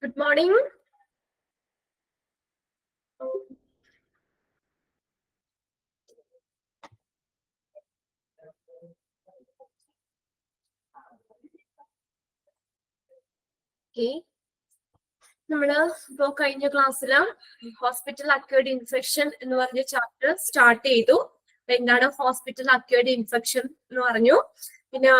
Good morning. Okay. നമ്മള് ഇപ്പോ കഴിഞ്ഞ ക്ലാസ്സില് ഹോസ്പിറ്റൽ അക്വേർഡ് ഇൻഫെക്ഷൻ എന്ന് പറഞ്ഞ ചാപ്റ്റർ സ്റ്റാർട്ട് ചെയ്തു. എന്താണ് ഹോസ്പിറ്റൽ അക്വേർഡ് ഇൻഫെക്ഷൻ എന്ന് പറഞ്ഞു. പിന്നെ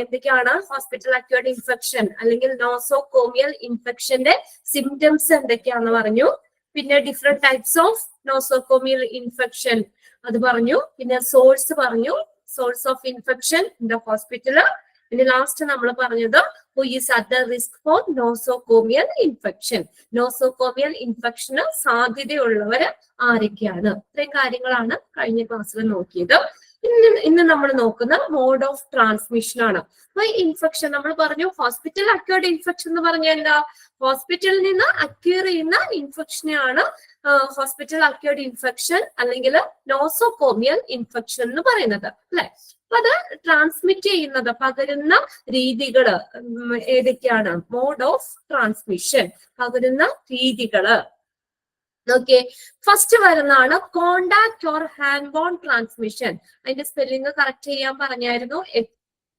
എന്തൊക്കെയാണ് ഹോസ്പിറ്റൽ അക്വേർഡ് ഇൻഫെക്ഷൻ അല്ലെങ്കിൽ നോസോകോമിയൽ ഇൻഫെക്ഷന്റെ സിംറ്റംസ് എന്തൊക്കെയാണെന്ന് പറഞ്ഞു. പിന്നെ different types of nosocomial infection അത് പറഞ്ഞു. പിന്നെ സോഴ്സ് പറഞ്ഞു, source of infection in the hospital. പിന്നെ ലാസ്റ്റ് നമ്മൾ പറഞ്ഞത് who is at the risk for nosocomial infection. Nosocomial ഇൻഫെക്ഷന് സാധ്യതയുള്ളവര് ആരൊക്കെയാണ്? ഇത്രയും കാര്യങ്ങളാണ് കഴിഞ്ഞ ക്ലാസ്സിൽ നോക്കിയത്. ഇന്ന് നമ്മൾ നോക്കുന്ന മോഡ് ഓഫ് ട്രാൻസ്മിഷൻ ആണ്. അപ്പൊ ഇൻഫെക്ഷൻ നമ്മൾ പറഞ്ഞു ഹോസ്പിറ്റൽ അക്വേർഡ് ഇൻഫെക്ഷൻ എന്ന് പറഞ്ഞാൽ എന്താ? ഹോസ്പിറ്റലിൽ നിന്ന് അക്വയർ ചെയ്യുന്ന ഇൻഫെക്ഷനെയാണ് ഹോസ്പിറ്റൽ അക്വേർഡ് ഇൻഫെക്ഷൻ അല്ലെങ്കിൽ നോസോകോമിയൽ ഇൻഫെക്ഷൻ എന്ന് പറയുന്നത്, അല്ലെ? അപ്പൊ അത് ട്രാൻസ്മിറ്റ് ചെയ്യുന്നത്, പകരുന്ന രീതികള് ഏതൊക്കെയാണ്? മോഡ് ഓഫ് ട്രാൻസ്മിഷൻ, പകരുന്ന രീതികള്. ഓക്കെ, ഫസ്റ്റ് വരുന്നതാണ് contact or hand borne transmission. അതിന്റെ സ്പെല്ലിംഗ് കറക്റ്റ് ചെയ്യാൻ പറഞ്ഞായിരുന്നു.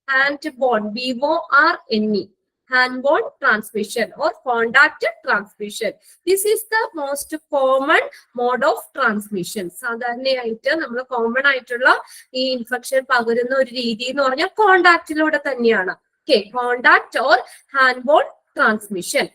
Hand borne, BORNE, hand-borne transmission or contact transmission. This is the most common mode of transmission. സാധാരണയായിട്ട് നമ്മൾ കോമൺ ആയിട്ടുള്ള ഈ ഇൻഫെക്ഷൻ പകരുന്ന ഒരു രീതി എന്ന് പറഞ്ഞാൽ കോണ്ടാക്റ്റിലൂടെ തന്നെയാണ്. Okay, contact or hand borne transmission.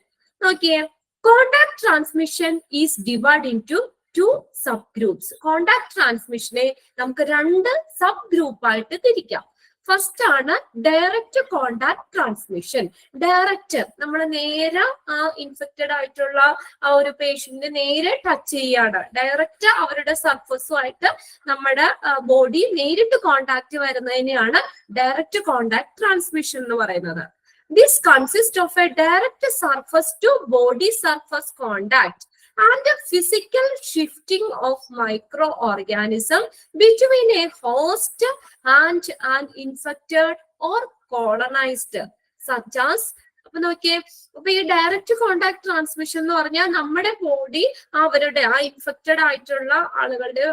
നോക്കിയേ, contact transmission is divide into 2 subgroups. Contact ട്രാൻസ്മിഷനെ നമുക്ക് 2 സബ് ഗ്രൂപ്പായിട്ട് തിരിക്കാം. ഫസ്റ്റ് ആണ് ഡയറക്റ്റ് കോണ്ടാക്ട് ട്രാൻസ്മിഷൻ. ഡയറക്റ്റ് നമ്മൾ നേരെ ആ ഇൻഫെക്റ്റഡ് ആയിട്ടുള്ള ആ ഒരു പേഷ്യന്റിനെ നേരെ ടച്ച് ചെയ്യാണ്. ഡയറക്റ്റ് അവരുടെ സർഫസുമായിട്ട് നമ്മുടെ ബോഡി നേരിട്ട് കോണ്ടാക്ട് വരുന്നതിനെയാണ് ഡയറക്റ്റ് കോണ്ടാക്ട് ട്രാൻസ്മിഷൻ എന്ന് പറയുന്നത്. This consists of a direct surface to body surface contact and a physical shifting of microorganism between a host and an infected or colonized, such as. അപ്പൊ നോക്കിയേ, അപ്പൊ ഈ direct contact transmission എന്ന് പറഞ്ഞാൽ നമ്മുടെ body അവരുടെ ആ ഇൻഫെക്റ്റഡ് ആയിട്ടുള്ള ആളുകളുടെ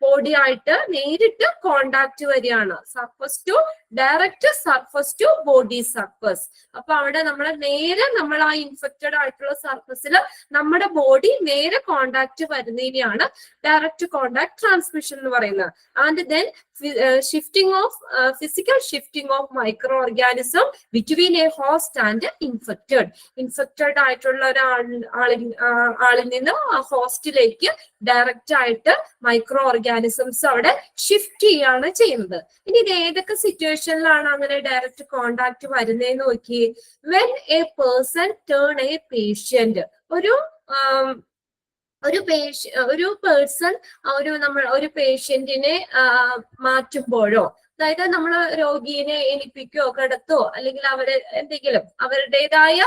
ബോഡി ആയിട്ട് നേരിട്ട് കോണ്ടാക്ട് വരികയാണ്. Surface to direct surface to body surface. അപ്പൊ അവിടെ നമ്മൾ ആ ഇൻഫെക്റ്റഡ് ആയിട്ടുള്ള സർഫസിൽ നമ്മുടെ ബോഡി നേരെ കോണ്ടാക്ട് വരുന്നതിനെയാണ് ഡയറക്റ്റ് കോണ്ടാക്ട് ട്രാൻസ്മിഷൻ എന്ന് പറയുന്നത്. And then shifting of physical shifting of micro organism between A host and infected ആയിട്ടുള്ള ആളിൽ നിന്ന് ആ ഹോസ്റ്റിലേക്ക് ഡയറക്റ്റ് ആയിട്ട് മൈക്രോ ഓർഗാനിസംസ് അവിടെ ഷിഫ്റ്റ് ചെയ്യാണ് ചെയ്യുന്നത്. ഇനി ഇത് ഏതൊക്കെ സിറ്റുവേഷനിലാണ് അങ്ങനെ ഡയറക്റ്റ് കോണ്ടാക്ട് വരുന്നതെന്ന് നോക്കി. When a person turn a patient, ഒരു പേഴ്സൺ ഒരു പേഷ്യന്റിനെ മാറ്റുമ്പോഴോ, അതായത് നമ്മൾ രോഗിയെ എണിപ്പിക്കോ കിടത്തോ അല്ലെങ്കിൽ അവരെ എന്തെങ്കിലും അവരുടേതായ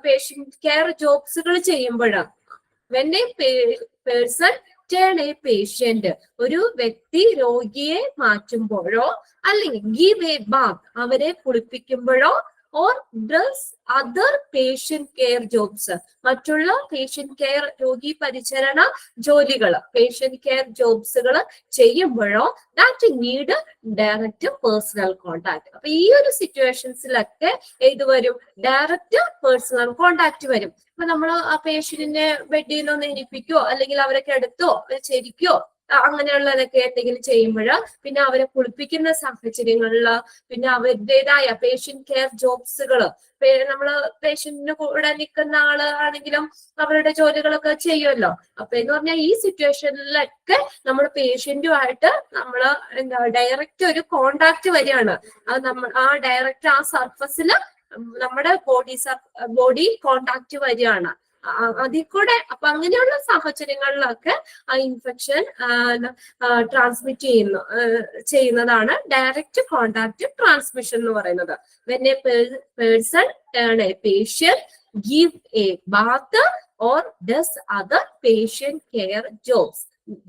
പേഷ്യന്റ് കെയർ ജോബ്സുകൾ ചെയ്യുമ്പോഴാണ്. When a person turn a patient, ഒരു വ്യക്തി രോഗിയെ മാറ്റുമ്പോഴോ അല്ലെങ്കിൽ ഗിവ് എ ബാത്ത്, അവരെ കുളിപ്പിക്കുമ്പോഴോ, or does other patient care jobs, മറ്റുള്ള പേഷ്യന്റ് കെയർ രോഗി പരിചരണ ജോലികൾ പേഷ്യന്റ് കെയർ ജോബ്സുകൾ ചെയ്യുമ്പോഴോ that need direct personal contact. അപ്പൊ ഈ ഒരു സിറ്റുവേഷൻസിലൊക്കെ ഏത് വരും? ഡയറക്റ്റ് പേഴ്സണൽ കോണ്ടാക്ട് വരും. അപ്പൊ നമ്മൾ ആ പേഷ്യന്റിനെ ബെഡിൽ നിന്ന് എണിപ്പിക്കോ അല്ലെങ്കിൽ അവരെ കിടത്തോ ചെരിക്കോ അങ്ങനെയുള്ളതൊക്കെ എന്തെങ്കിലും ചെയ്യുമ്പോൾ, പിന്നെ അവരെ കുളിപ്പിക്കുന്ന സാഹചര്യങ്ങളില്, പിന്നെ അവരുടേതായ പേഷ്യന്റ് കെയർ ജോബ്സുകള് നമ്മള് പേഷ്യന്റിന് കൂടെ നിൽക്കുന്ന ആള് ആണെങ്കിലും അവരുടെ ജോലികളൊക്കെ ചെയ്യുമല്ലോ. അപ്പൊ എന്ന് പറഞ്ഞാൽ ഈ സിറ്റുവേഷനിലൊക്കെ നമ്മൾ പേഷ്യന്റുമായിട്ട് നമ്മള് ഡയറക്റ്റ് ഒരു കോണ്ടാക്ട് വരികയാണ്. അത് ആ ഡയറക്റ്റ് ആ സർഫസിൽ നമ്മുടെ ബോഡി കോണ്ടാക്ട് വരികയാണ് അതിൽ കൂടെ. അപ്പൊ അങ്ങനെയുള്ള സാഹചര്യങ്ങളിലൊക്കെ ആ ഇൻഫെക്ഷൻ ട്രാൻസ്മിറ്റ് ചെയ്യുന്നതാണ് ഡയറക്റ്റ് കോണ്ടാക്ട് ട്രാൻസ്മിഷൻ എന്ന് പറയുന്നത്. When a person turn a patient, give a Baat or does other patient care jobs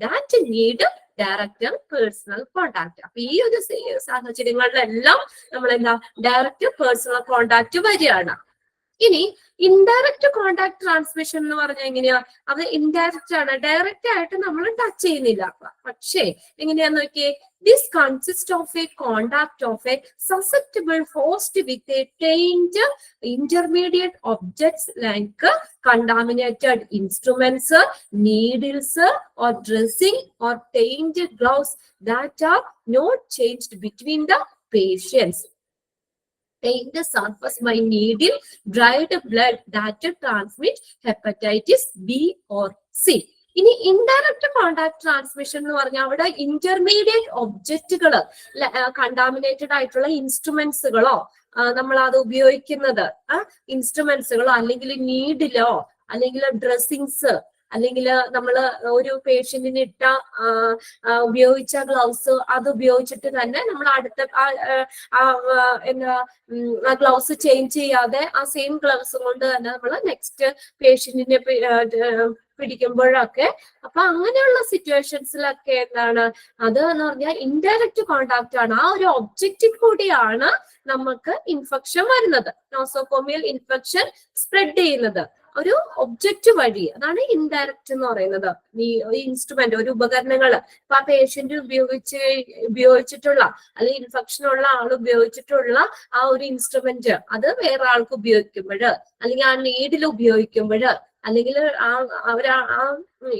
that need direct personal contact. അപ്പൊ ഈ ഒരു സാഹചര്യങ്ങളിലെല്ലാം നമ്മൾ ഡയറക്റ്റ് പേഴ്സണൽ കോണ്ടാക്ട് വരികയാണ്. ഇനി ഇൻഡയറക്റ്റ് കോണ്ടാക്ട് ട്രാൻസ്മിഷൻ എന്ന് പറഞ്ഞാൽ എങ്ങനെയാ? അത് ഇൻഡയറക്റ്റ് ആണ്, ഡയറക്റ്റ് ആയിട്ട് നമ്മൾ ടച്ച് ചെയ്യുന്നില്ല. പക്ഷേ എങ്ങനെയാന്ന് നോക്കിയേ, this consist of a contact of a susceptible host with a tainted intermediate objects like contaminated instruments, needles, or dressing, or tainted gloves that are not changed between the patients. Taint the surface by needle, dried blood that transmit hepatitis B or C. ഇനി indirect contact transmission എന്ന് പറഞ്ഞാൽ അവിടെ intermediate ഒബ്ജക്റ്റുകൾ, contaminated ആയിട്ടുള്ള ഇൻസ്ട്രുമെന്റ്സുകളോ നമ്മൾ അത് ഉപയോഗിക്കുന്നത് ഇൻസ്ട്രുമെന്റ്സുകളോ അല്ലെങ്കിൽ നീഡിലോ അല്ലെങ്കിൽ ഡ്രസ്സിങ്സ് അല്ലെങ്കിൽ നമ്മൾ ഒരു പേഷ്യന്റിന് ഇട്ട ഉപയോഗിച്ച ഗ്ലൗസ് അത് ഉപയോഗിച്ചിട്ട് തന്നെ നമ്മൾ അടുത്ത എന്താ ഗ്ലൗസ് ചേഞ്ച് ചെയ്യാതെ ആ സെയിം ഗ്ലൗസ് കൊണ്ട് തന്നെ നമ്മൾ നെക്സ്റ്റ് പേഷ്യന്റിനെ പിടിക്കുമ്പോഴൊക്കെ അപ്പൊ അങ്ങനെയുള്ള സിറ്റുവേഷൻസിലൊക്കെ എന്താണ് അത് എന്ന് പറഞ്ഞാൽ ഇൻഡയറക്റ്റ് കോണ്ടാക്ട് ആണ്. ആ ഒരു ഒബ്ജക്റ്റിൽ കൂടിയാണ് നമുക്ക് ഇൻഫെക്ഷൻ വരുന്നത്, നോസോകോമിയൽ ഇൻഫെക്ഷൻ സ്പ്രെഡ് ചെയ്യുന്നത് ഒരു ഒബ്ജക്റ്റ് വഴി. അതാണ് ഇൻഡയറക്റ്റ് എന്ന് പറയുന്നത്. ഈ ഇൻസ്ട്രുമെന്റ്, ഒരു ഉപകരണങ്ങൾ ഇപ്പൊ ആ പേഷ്യന്റ് ഉപയോഗിച്ചിട്ടുള്ള അല്ലെങ്കിൽ ഇൻഫെക്ഷൻ ഉള്ള ആൾ ഉപയോഗിച്ചിട്ടുള്ള ആ ഒരു ഇൻസ്ട്രുമെന്റ് അത് വേറെ ആൾക്ക് ഉപയോഗിക്കുമ്പോൾ അല്ലെങ്കിൽ ആ നീഡിൽ ഉപയോഗിക്കുമ്പോൾ അല്ലെങ്കിൽ ആ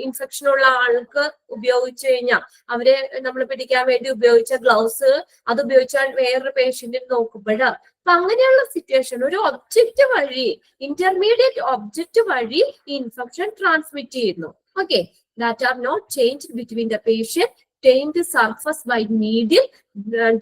ഇൻഫെക്ഷൻ ഉള്ള ആൾക്ക് ഉപയോഗിച്ചു കഴിഞ്ഞാൽ അവരെ നമ്മൾ പിടിക്കാൻ വേണ്ടി ഉപയോഗിച്ച ഗ്ലൗസ് അത് ഉപയോഗിച്ചാൽ വേറൊരു പേഷ്യന്റിന് നോക്കുമ്പോൾ അപ്പൊ അങ്ങനെയുള്ള സിറ്റുവേഷൻ ഒരു ഒബ്ജക്റ്റ് വഴി, ഇന്റർമീഡിയറ്റ് ഒബ്ജക്റ്റ് വഴി ഈ ഇൻഫെക്ഷൻ ട്രാൻസ്മിറ്റ് ചെയ്യുന്നു. Okay, that are not changed between the patient, tained surface by needle,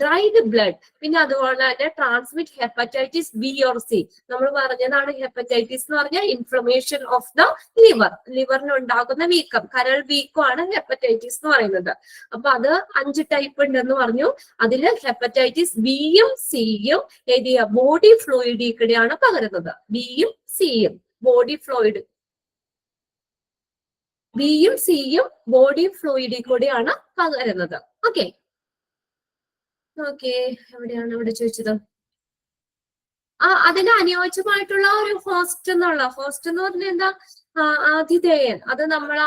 dried blood. പിന്നെ അതുപോലെ തന്നെ transmit hepatitis B or C. നമ്മൾ പറഞ്ഞതാണ് ഹെപ്പറ്റൈറ്റിസ് എന്ന് പറഞ്ഞാൽ ഇൻഫ്ലമേഷൻ ഓഫ് ദ ലിവർ, ലിവറിന് ഉണ്ടാകുന്ന വീക്കം, കരൾ വീക്കമാണ് ഹെപ്പറ്റൈറ്റിസ് എന്ന് പറയുന്നത്. അപ്പൊ അത് 5 ടൈപ്പ് ഉണ്ടെന്ന് പറഞ്ഞു. അതില് ഹെപ്പറ്റൈറ്റിസ് ബിയും സിയും ഏതിയ ബോഡി ഫ്ലൂയിഡിൽ കൂടെയാണ് പകരുന്നത്. ബിയും സിയും ബോഡി ഫ്ലൂയിഡ്, ബിയും സിയും ബോഡി ഫ്ലൂയിഡിൽ കൂടിയാണ് പകരുന്നത്. ഓക്കെ ഓക്കെ എവിടെയാണ് ഇവിടെ ചോദിച്ചത്? അതിന് അനുയോജ്യമായിട്ടുള്ള ഒരു ഹോസ്റ്റ് എന്ന് പറഞ്ഞാൽ എന്താ, ആതിഥേയൻ. അത് നമ്മൾ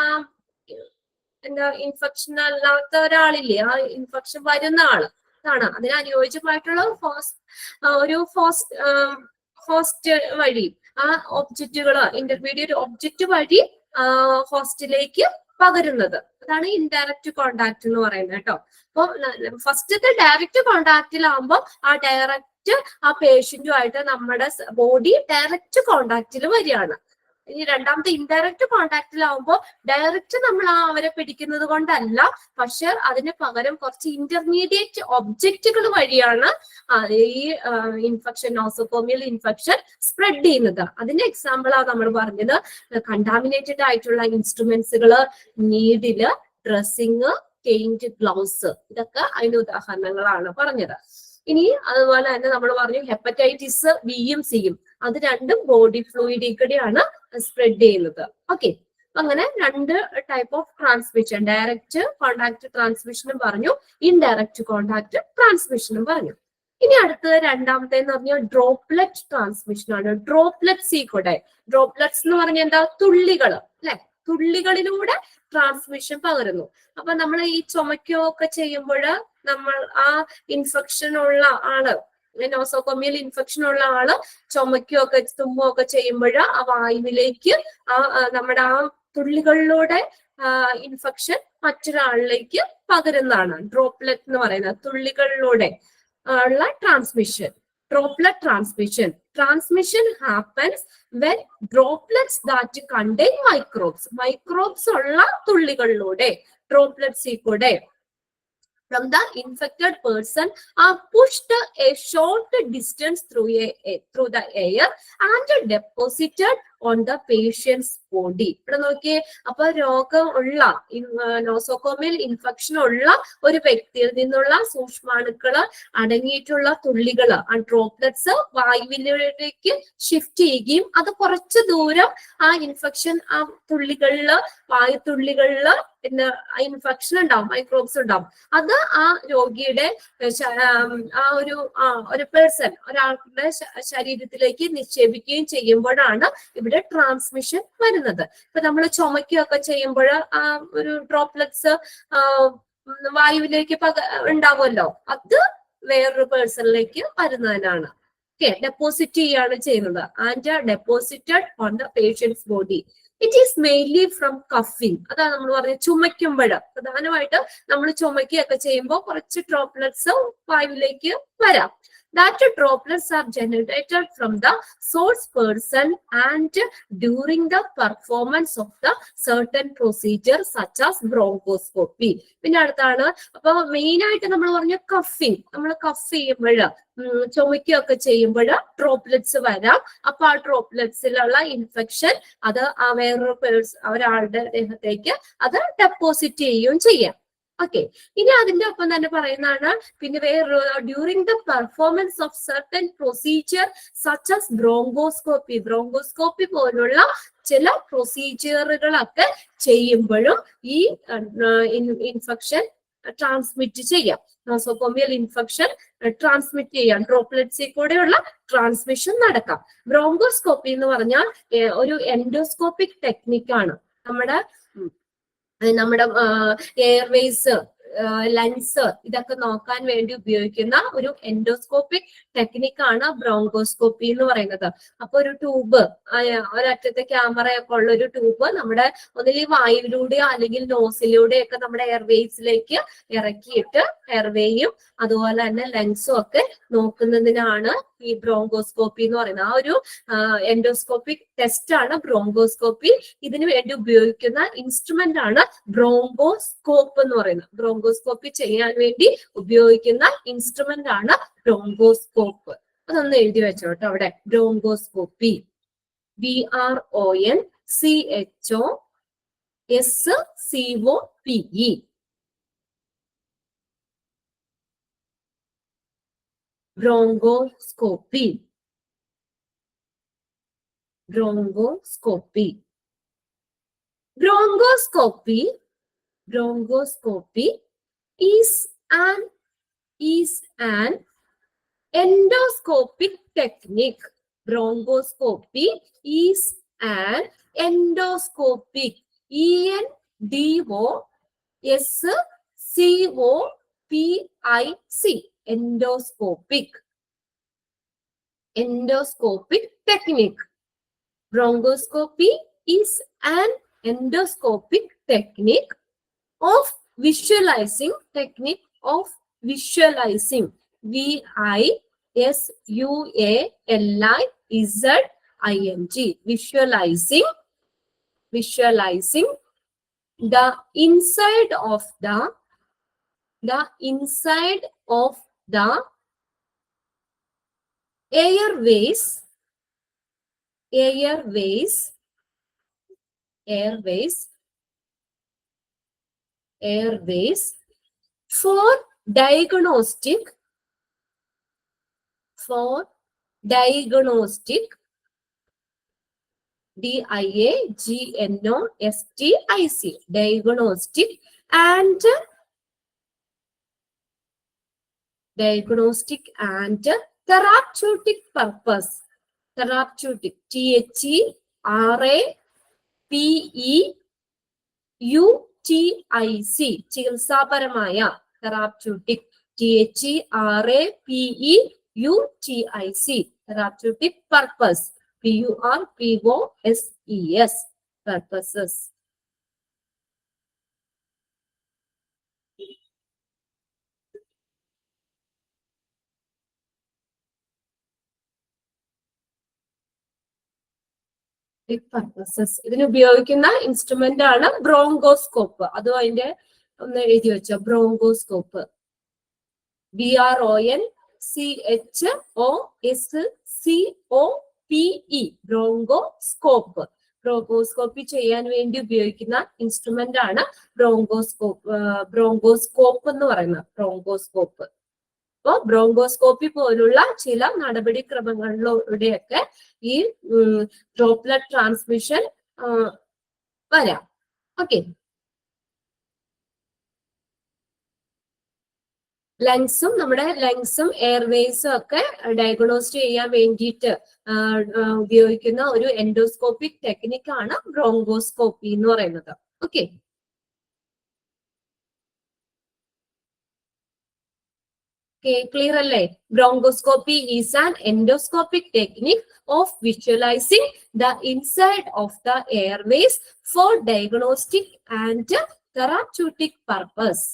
എന്താ ഇൻഫെക്ഷൻ അല്ലാത്ത ഒരാളില്ലേ, ആ ഇൻഫെക്ഷൻ വരുന്ന ആള് ആണ്. അതിന് അനുയോജ്യമായിട്ടുള്ള ഒരു ഹോസ്റ്റ് വഴി ആ ഒബ്ജക്റ്റുകൾ, ഇന്റർമീഡിയറ്റ് ഒബ്ജക്റ്റ് വഴി ഹോസ്റ്റിലേക്ക് പകരുന്നത്. അതാണ് ഇൻഡയറക്റ്റ് കോണ്ടാക്ട് എന്ന് പറയുന്നത് കേട്ടോ. അപ്പൊ ഫസ്റ്റത്തെ ഡയറക്റ്റ് കോണ്ടാക്റ്റിലാവുമ്പോൾ ആ ഡയറക്റ്റ് ആ പേഷ്യന്റുമായിട്ട് നമ്മുടെ ബോഡി ഡയറക്റ്റ് കോണ്ടാക്റ്റിൽ വരികയാണ്. ഇനി രണ്ടാമത്തെ ഇൻഡയറക്റ്റ് കോണ്ടാക്റ്റിലാവുമ്പോൾ ഡയറക്റ്റ് നമ്മൾ അവരെ പിടിക്കുന്നത് കൊണ്ടല്ല, പക്ഷെ അതിന് പകരം കുറച്ച് ഇന്റർമീഡിയറ്റ് ഒബ്ജക്റ്റുകൾ വഴിയാണ് ഈ ഇൻഫെക്ഷൻ, നോസോകോമിയൽ ഇൻഫെക്ഷൻ സ്പ്രെഡ് ചെയ്യുന്നത്. അതിന്റെ എക്സാമ്പിളാണ് നമ്മൾ പറഞ്ഞത് കണ്ടാമിനേറ്റഡ് ആയിട്ടുള്ള ഇൻസ്ട്രുമെന്റ്സുകള്, നീഡില്, ഡ്രസ്സിങ്, പെയിന്റ്, ഗ്ലൗസ്, ഇതൊക്കെ അതിന്റെ ഉദാഹരണങ്ങളാണ് പറഞ്ഞത്. ഇനി അതുപോലെ തന്നെ നമ്മൾ പറഞ്ഞു ഹെപ്പറ്റൈറ്റിസ് ബിയും സിയും, അത് രണ്ടും ബോഡി ഫ്ലൂയിഡിൽ കൂടെയാണ് സ്പ്രെഡ് ചെയ്യുന്നത്. ഓക്കെ, അങ്ങനെ 2 type of transmission, direct contact ട്രാൻസ്മിഷനും പറഞ്ഞു, ഇൻഡയറക്റ്റ് കോണ്ടാക്ട് ട്രാൻസ്മിഷനും പറഞ്ഞു. ഇനി അടുത്തത് രണ്ടാമത്തേന്ന് പറഞ്ഞാൽ ഡ്രോപ്ലെറ്റ് ട്രാൻസ്മിഷൻ ആണ്. ഡ്രോപ്ലെറ്റ്സ് കൂടെ, ഡ്രോപ്ലെറ്റ്സ് എന്ന് പറഞ്ഞാൽ എന്താ, തുള്ളികൾ അല്ലെ, തുള്ളികളിലൂടെ ട്രാൻസ്മിഷൻ പകരുന്നു. അപ്പൊ നമ്മൾ ഈ ചുമക്കുകയൊക്കെ ചെയ്യുമ്പോൾ നമ്മൾ ആ ഇൻഫെക്ഷൻ ഉള്ള ആള്, നോസോകോമിയൽ ഇൻഫെക്ഷൻ ഉള്ള ആള് ചുമക്കുകയൊക്കെ തുമ്മുകയൊക്കെ ചെയ്യുമ്പോൾ ആ വായുവിലേക്ക് നമ്മുടെ ആ തുള്ളികളിലൂടെ ഇൻഫെക്ഷൻ മറ്റൊരാളിലേക്ക് പകരുന്നതാണ് ഡ്രോപ്ലെറ്റ് എന്ന് പറയുന്നത്. തുള്ളികളിലൂടെ ഉള്ള transmission, droplet transmission. Transmission happens when droplets that contain microbes. Microbes ulla tullikallude, droplets kude from the infected person are pushed a short distance through the air and deposited on the patient's body. ഇവിടെ നോക്കിയേ, അപ്പൊ രോഗം ഉള്ള nosocomial infection ഉള്ള ഒരു വ്യക്തിയിൽ നിന്നുള്ള സൂക്ഷ്മാണുക്കള് അടങ്ങിയിട്ടുള്ള തുള്ളികള് ആ ഡ്രോപ്ലെറ്റ്സ് വായുവിലേക്ക് ഷിഫ്റ്റ് ചെയ്യുകയും അത് കുറച്ച് ദൂരം ആ ഇൻഫെക്ഷൻ ആ തുള്ളികളില് വായുത്തുള്ളികളില് പിന്നെ ഇൻഫെക്ഷൻ ഉണ്ടാവും, മൈക്രോബ്സ് ഉണ്ടാവും. അത് ആ രോഗിയുടെ ആ ഒരു പേഴ്സൺ ഒരാളുടെ ശരീരത്തിലേക്ക് നിക്ഷേപിക്കുകയും ചെയ്യുമ്പോഴാണ് ഇവിടെ ട്രാൻസ്മിഷൻ വരുന്നത്. ഇപ്പൊ നമ്മൾ ചുമക്കുകയൊക്കെ ചെയ്യുമ്പോൾ ആ ഒരു ഡ്രോപ്ലെറ്റ്സ് വായുവിലേക്ക് ഉണ്ടാവുമല്ലോ, അത് വേറൊരു പേഴ്സണിലേക്ക് വരുന്നതിനാണ്. ഓക്കെ, ഡെപ്പോസിറ്റ് ചെയ്യാണ് ചെയ്യുന്നത്. And deposited on the patient's body. It is mainly from കഫിങ്. അതാണ് നമ്മൾ പറഞ്ഞത്, ചുമയ്ക്കുമ്പോൾ പ്രധാനമായിട്ട് നമ്മൾ ചുമക്കുകയൊക്കെ ചെയ്യുമ്പോൾ കുറച്ച് ഡ്രോപ്ലെറ്റ്സ് വായുവിലേക്ക് വരാം. That droplets are generated from the source person and during the performance of the certain procedure such as bronchoscopy. പിന്നെ അടുത്താണ്, അപ്പൊ മെയിൻ ആയിട്ട് നമ്മൾ പറഞ്ഞ കഫിങ്. നമ്മൾ കഫ് ചെയ്യുമ്പോൾ ചുമക്കുകയൊക്കെ ചെയ്യുമ്പോൾ ഡ്രോപ്ലെറ്റ്സ് വരാം. അപ്പൊ ആ ഡ്രോപ്ലെറ്റ്സിലുള്ള ഇൻഫെക്ഷൻ അത് ആ വേറൊരു ഒരാളുടെ ദേഹത്തേക്ക് അത് ഡെപ്പോസിറ്റ് ചെയ്യുകയും ചെയ്യാം. ഓക്കെ, ഇനി അതിന്റെ ഒപ്പം തന്നെ പറയുന്നതാണ് പിന്നെ വേറൊരു during the performance of certain procedure such as bronchoscopy. Bronchoscopy പോലുള്ള ചില പ്രൊസീജിയറുകളൊക്കെ ചെയ്യുമ്പോഴും ഈ ഇൻഫെക്ഷൻ ട്രാൻസ്മിറ്റ് ചെയ്യാം. നോസോകോമിയൽ ഇൻഫെക്ഷൻ ട്രാൻസ്മിറ്റ് ചെയ്യാം, ഡ്രോപ്ലെറ്റ്സിൽ കൂടെയുള്ള ട്രാൻസ്മിഷൻ നടക്കാം. ബ്രോങ്കോസ്കോപ്പി എന്ന് പറഞ്ഞാൽ ഒരു എൻഡോസ്കോപ്പിക് ടെക്നിക്കാണ്. നമ്മുടെ എയർവേസ്, ലങ്സ് ഇതൊക്കെ നോക്കാൻ വേണ്ടി ഉപയോഗിക്കുന്ന ഒരു എൻഡോസ്കോപ്പിക് ടെക്നിക്കാണ് ബ്രോങ്കോസ്കോപ്പി എന്ന് പറയുന്നത്. അപ്പൊ ഒരു ട്യൂബ്, ഒരറ്റത്തെ ക്യാമറയൊക്കെ ഉള്ള ഒരു ട്യൂബ് നമ്മുടെ ഒന്നിൽ വായുവിലൂടെയോ അല്ലെങ്കിൽ നോസിലൂടെയൊക്കെ നമ്മുടെ എയർവേസിലേക്ക് ഇറക്കിയിട്ട് എയർവേയും അതുപോലെ തന്നെ ലങ്സും ഒക്കെ നോക്കുന്നതിനാണ് ഈ ബ്രോങ്കോസ്കോപ്പി എന്ന് പറയുന്നത്. ആ ഒരു എൻഡോസ്കോപ്പിക് ടെസ്റ്റ് ആണ് ബ്രോങ്കോസ്കോപ്പി. ഇതിനു വേണ്ടി ഉപയോഗിക്കുന്ന ഇൻസ്ട്രുമെന്റ് ആണ് ബ്രോങ്കോസ്കോപ്പ് എന്ന് പറയുന്നത്. ബ്രോങ്കോസ്കോപ്പി ചെയ്യാൻ വേണ്ടി ഉപയോഗിക്കുന്ന ഇൻസ്ട്രുമെന്റ് ആണ് ബ്രോങ്കോസ്കോപ്പ്. അതൊന്ന് എഴുതി വെച്ചോട്ടോ അവിടെ. Bronchoscopy, BRONCHOSCOPE. Bronchoscopy. Bronchoscopy. Bronchoscopy. Bronchoscopy is an endoscopic technique. Bronchoscopy is an endoscopic, ENDOSCOPIC, endoscopic technique. Bronchoscopy is an endoscopic technique of visualizing, visualizing, visualizing the inside of the airways for diagnostic DIAGNOSTIC diagnostic and therapeutic purpose. Therapeutic, THERAPEUTIC, ചികിത്സാപരമായ. therapeutic, THERAPEUTIC, therapeutic purpose, PURPOSES, purposes. Purposes. ഇതിന് ഉപയോഗിക്കുന്ന instrument ആണ് bronchoscope. അതും അതിന്റെ ഒന്ന് എഴുതി വെച്ചോ. Bronchoscope, BRONCHOSCOPE. BRONCOSCOPE, bronchoscope. Bronchoscopy ചെയ്യാൻ വേണ്ടി ഉപയോഗിക്കുന്ന ഇൻസ്ട്രുമെന്റ് ആണ് ബ്രോങ്കോസ്കോപ്പ് എന്ന് പറയുന്നത്. ബ്രോങ്കോസ്കോപ്പ്. അപ്പോൾ ബ്രോങ്കോസ്കോപ്പി പോലുള്ള ചില നടപടിക്രമങ്ങളിലൂടെയൊക്കെ ഈ ഡ്രോപ്ലെറ്റ് ട്രാൻസ്മിഷൻ വരാം. ഓക്കെ. നമ്മുടെ ലങ്സും എയർവേസും ഒക്കെ ഡയഗ്നോസ് ചെയ്യാൻ വേണ്ടിയിട്ട് ഉപയോഗിക്കുന്ന ഒരു എൻഡോസ്കോപ്പിക് ടെക്നിക്കാണ് ബ്രോങ്കോസ്കോപ്പി എന്ന് പറയുന്നത്. ഓക്കെ. ക്ലിയർ അല്ലേ? Bronchoscopy is an endoscopic technique of visualising the inside of the airways for diagnostic and therapeutic purpose.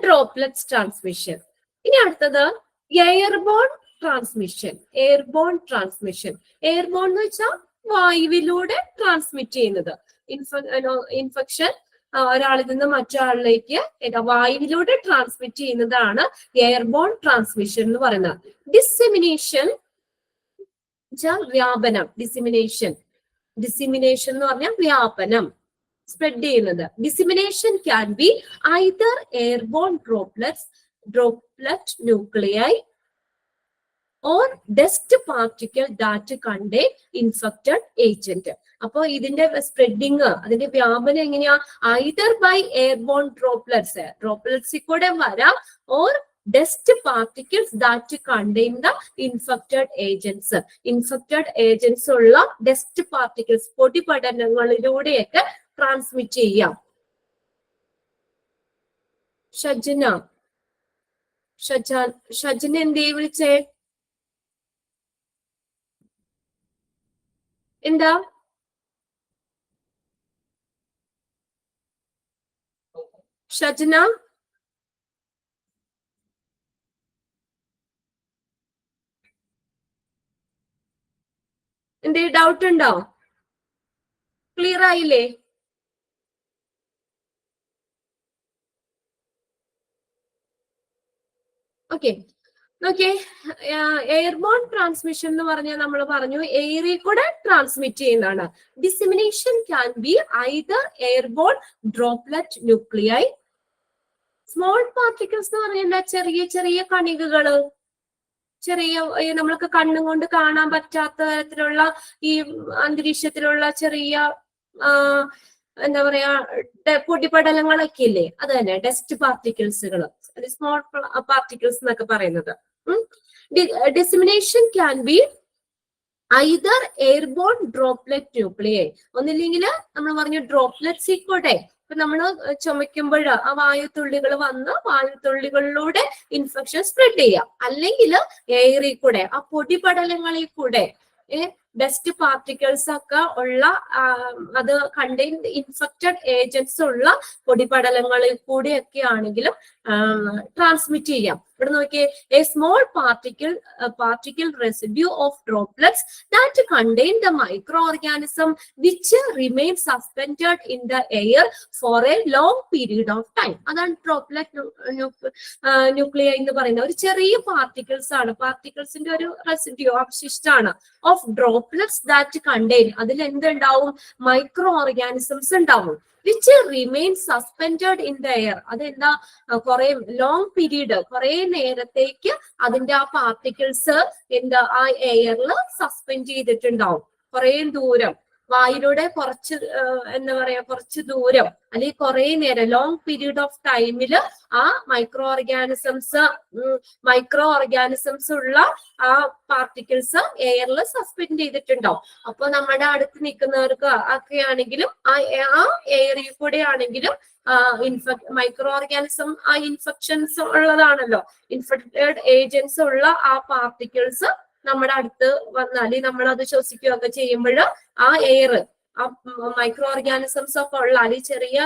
Droplets transmission. ഇനി അടുത്തത് airborne transmission. Airborne transmission. Airborne എന്ന് വെച്ചാൽ വായുവിലൂടെ ട്രാൻസ്മിറ്റ് ചെയ്യുന്നത്. ഇൻഫെക്ഷൻ ഒരാളിൽ നിന്ന് മറ്റൊരാളിലേക്ക് വായുവിലൂടെ ട്രാൻസ്മിറ്റ് ചെയ്യുന്നതാണ് എയർബോൺ ട്രാൻസ്മിഷൻ എന്ന് പറയുന്നത്. ഡിസെമിനേഷൻ വ്യാപനം. ഡിസിമിനേഷൻ എന്ന് പറഞ്ഞാൽ വ്യാപനം, സ്പ്രെഡ് ചെയ്യുന്നത്. Dissemination can be either airborne droplet nuclei or dust particle that contain infected agent. അപ്പൊ ഇതിന്റെ സ്പ്രെഡിങ്, അതിന്റെ വ്യാപനം എങ്ങനെയാ? ഐദർ ബൈ എയർബോൺ ഡ്രോപ്ലെറ്റ്സിൽ കൂടെ വരാം, or dust particles that contain the infected agents. Infected agents ഉള്ള ഡസ്റ്റ് പാർട്ടിക്കിൾസ്, പൊടിപടലങ്ങളിലൂടെയൊക്കെ ട്രാൻസ്മിറ്റ് ചെയ്യാം. ഷജ്ന എന്തേ വിളിച്ചേ? എന്താ? ഷജ്ന, എന്തേ ഡൗട്ട് ഉണ്ടോ? ക്ലിയർ ആയില്ലേ? ഓക്കെ. ഓക്കെ. എയർബോൺ ട്രാൻസ്മിഷൻ എന്ന് പറഞ്ഞാൽ നമ്മൾ പറഞ്ഞു എയറിൽ കൂടെ ട്രാൻസ്മിറ്റ് ചെയ്യുന്നതാണ്. Dissemination can be either airborne droplet nuclei. Small particles എന്ന് പറഞ്ഞാൽ ചെറിയ ചെറിയ കണികകള്, ചെറിയ നമ്മൾക്ക് കണ്ണും കൊണ്ട് കാണാൻ പറ്റാത്ത തരത്തിലുള്ള ഈ അന്തരീക്ഷത്തിലുള്ള ചെറിയ എന്താ പറയാ പൊടിപടലങ്ങളൊക്കെ ഇല്ലേ, അത് തന്നെ ഡസ്റ്റ് പാർട്ടിക്കിൾസുകൾ, സ്മോൾ പാർട്ടിക്കിൾസ് എന്നൊക്കെ പറയുന്നത്. Dissemination can be either airborne droplet nuclei. ഒന്നില്ലെങ്കിൽ നമ്മൾ പറഞ്ഞു ഡ്രോപ്ലെറ്റ്സിൽ കൂടെ ഇപ്പൊ നമ്മൾ ചുമയ്ക്കുമ്പോൾ ആ വായുത്തുള്ളികൾ വന്ന് വായുത്തുള്ളികളിലൂടെ ഇൻഫെക്ഷൻ സ്പ്രെഡ് ചെയ്യാം. അല്ലെങ്കിൽ എയറിൽ കൂടെ, ആ പൊടിപടലങ്ങളിൽ കൂടെ ഡസ്റ്റ് പാർട്ടിക്കിൾസ് ഒക്കെ ഉള്ള അത് കണ്ടെയ്ൻ ഇൻഫെക്റ്റഡ് ഏജന്റ്സ് ഉള്ള പൊടിപടലങ്ങളിൽ കൂടെയൊക്കെ ആണെങ്കിലും ട്രാൻസ്മിറ്റ് ചെയ്യാം. ഇവിടെ നോക്കിയേ, a small particle residue of droplets that contain the microorganism which remain suspended in the air for a long period of time. അതാണ് ഡ്രോപ്ലെറ്റ് ന്യൂക്ലിയ എന്ന് പറയുന്നത്. ഒരു ചെറിയ പാർട്ടിക്കിൾസ് ആണ്, പാർട്ടിക്കിൾസിന്റെ ഒരു റെസിഡ്യൂ, അവശിഷ്ടാണ് ഓഫ് ഡ്രോപ്ലെറ്റ്സ് ദാറ്റ് കണ്ടെയ്ൻ. അതിൽ എന്തുണ്ടാവും? മൈക്രോ ഓർഗാനിസംസ് ഉണ്ടാവും. Which remain suspended in the air. അതെന്താ? കുറെ ലോങ് പീരീഡ്, കുറെ നേരത്തേക്ക് അതിന്റെ ആ പാർട്ടിക്കിൾസ് എന്താ ആ എയറിൽ സസ്പെൻഡ് ചെയ്തിട്ടുണ്ടാവും. കുറെ ദൂരം വായിലൂടെ കുറച്ച് എന്താ പറയാ കുറച്ച് ദൂരം അല്ലെങ്കിൽ കുറെ നേരം ലോങ് പീരീഡ് ഓഫ് ടൈമില് ആ മൈക്രോ ഓർഗാനിസംസ് ഉള്ള ആ പാർട്ടിക്കിൾസ് എയറിൽ സസ്പെൻഡ് ചെയ്തിട്ടുണ്ടാവും. അപ്പൊ നമ്മുടെ അടുത്ത് നിൽക്കുന്നവർക്ക് ഒക്കെ ആണെങ്കിലും ആ എയറിൽ കൂടെ ആണെങ്കിലും മൈക്രോ ഓർഗാനിസം ആ ഇൻഫെക്ഷൻസ് ഉള്ളതാണല്ലോ, ഇൻഫെക്റ്റഡ് ഏജന്റ്സ് ഉള്ള ആ പാർട്ടിക്കിൾസ് നമ്മുടെ അടുത്ത് വന്നാൽ നമ്മൾ അത് ശ്വസിക്കുകയൊക്കെ ചെയ്യുമ്പോൾ ആ എയർ, ആ മൈക്രോ ഓർഗാനിസംസ് ഒക്കെ ഉള്ള അല്ലെങ്കിൽ ചെറിയ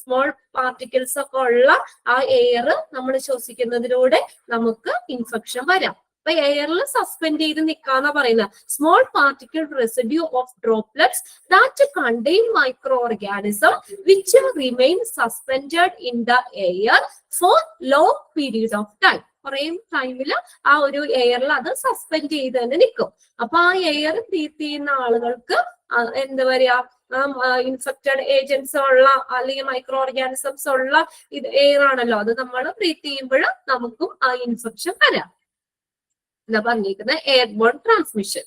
സ്മോൾ പാർട്ടിക്കിൾസ് ഒക്കെ ഉള്ള ആ എയർ നമ്മൾ ശ്വസിക്കുന്നതിലൂടെ നമുക്ക് ഇൻഫെക്ഷൻ വരാം. അപ്പൊ എയറിൽ സസ്പെൻഡ് ചെയ്ത് നിൽക്കാന്നാ പറയുന്നത്. Small particle residue of droplets that contain micro organism which remain suspended in the air for long period of time. കുറെ ടൈമില് ആ ഒരു എയറിൽ അത് സസ്പെൻഡ് ചെയ്ത് തന്നെ നിൽക്കും. അപ്പൊ ആ എയർ ബ്രീത്ത് ചെയ്യുന്ന ആളുകൾക്ക് എന്താ പറയാ ഇൻഫെക്റ്റഡ് ഏജൻസ് ഉള്ള അല്ലെങ്കിൽ മൈക്രോ ഓർഗാനിസംസ് ഉള്ള ഇത് എയർ ആണല്ലോ, അത് നമ്മൾ ബ്രീത്ത് ചെയ്യുമ്പോൾ നമുക്കും ആ ഇൻഫെക്ഷൻ വരാം. എന്താ പറഞ്ഞിരിക്കുന്നത് എയർബോൺ ട്രാൻസ്മിഷൻ.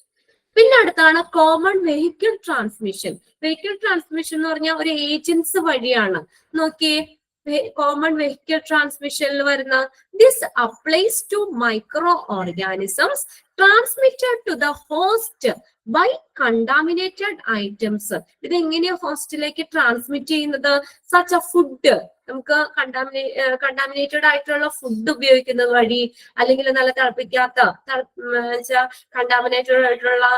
പിന്നെ അടുത്താണ് common vehicle transmission. Vehicle transmission എന്ന് പറഞ്ഞാൽ ഒരു ഏജൻസ് വഴിയാണ്. നോക്കിയേ, കോമൺ വെഹിക്കിൾ ട്രാൻസ്മിഷനിൽ വരുന്ന this applies to micro organisms transmitted to the host by contaminated items. ഇത് എങ്ങനെയാ ഹോസ്റ്റിലേക്ക് ട്രാൻസ്മിറ്റ് ചെയ്യുന്നത്? സച്ച് എ ഫുഡ്, നമുക്ക് കണ്ടാമിനേറ്റഡ് ആയിട്ടുള്ള ഫുഡ് ഉപയോഗിക്കുന്നത് വഴി, അല്ലെങ്കിൽ നല്ല തിളപ്പിക്കാത്ത കണ്ടാമിനേറ്റഡ് ആയിട്ടുള്ള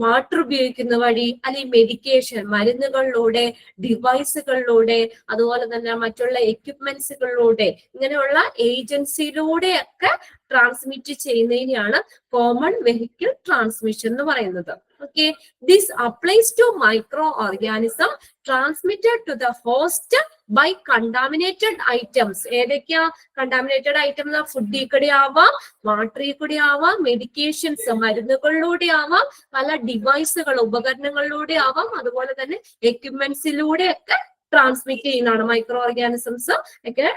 വാട്ടർ ഉപയോഗിക്കുന്ന വഴി, അല്ലെങ്കിൽ മെഡിക്കേഷൻ മരുന്നുകളിലൂടെ, ഡിവൈസുകളിലൂടെ, അതുപോലെ തന്നെ മറ്റുള്ള എക്യുപ്മെന്റ്സുകളിലൂടെ, ഇങ്ങനെയുള്ള ഏജൻസിയിലൂടെയൊക്കെ ട്രാൻസ്മിറ്റ് ചെയ്യുന്നതിനെയാണ് കോമൺ വെഹിക്കിൾ ട്രാൻസ്മിഷൻ എന്ന് പറയുന്നത്. Okay, this applies to micro organism transmitted to the host by contaminated items. ഏതൊക്കെയാ കണ്ടാമിനേറ്റഡ് ഐറ്റം? ഫുഡിൽ കൂടി ആവാം, വാട്ടറിൽ കൂടി ആവാം, മെഡിക്കേഷൻസ് മരുന്നുകളിലൂടെ ആവാം, പല ഡിവൈസുകൾ ഉപകരണങ്ങളിലൂടെ ആവാം, അതുപോലെ തന്നെ എക്യുപ്മെന്റ്സിലൂടെ ഒക്കെ ട്രാൻസ്മിറ്റ് ചെയ്യുന്നതാണ്. മൈക്രോ ഓർഗാനിസംസ് ഒക്കെ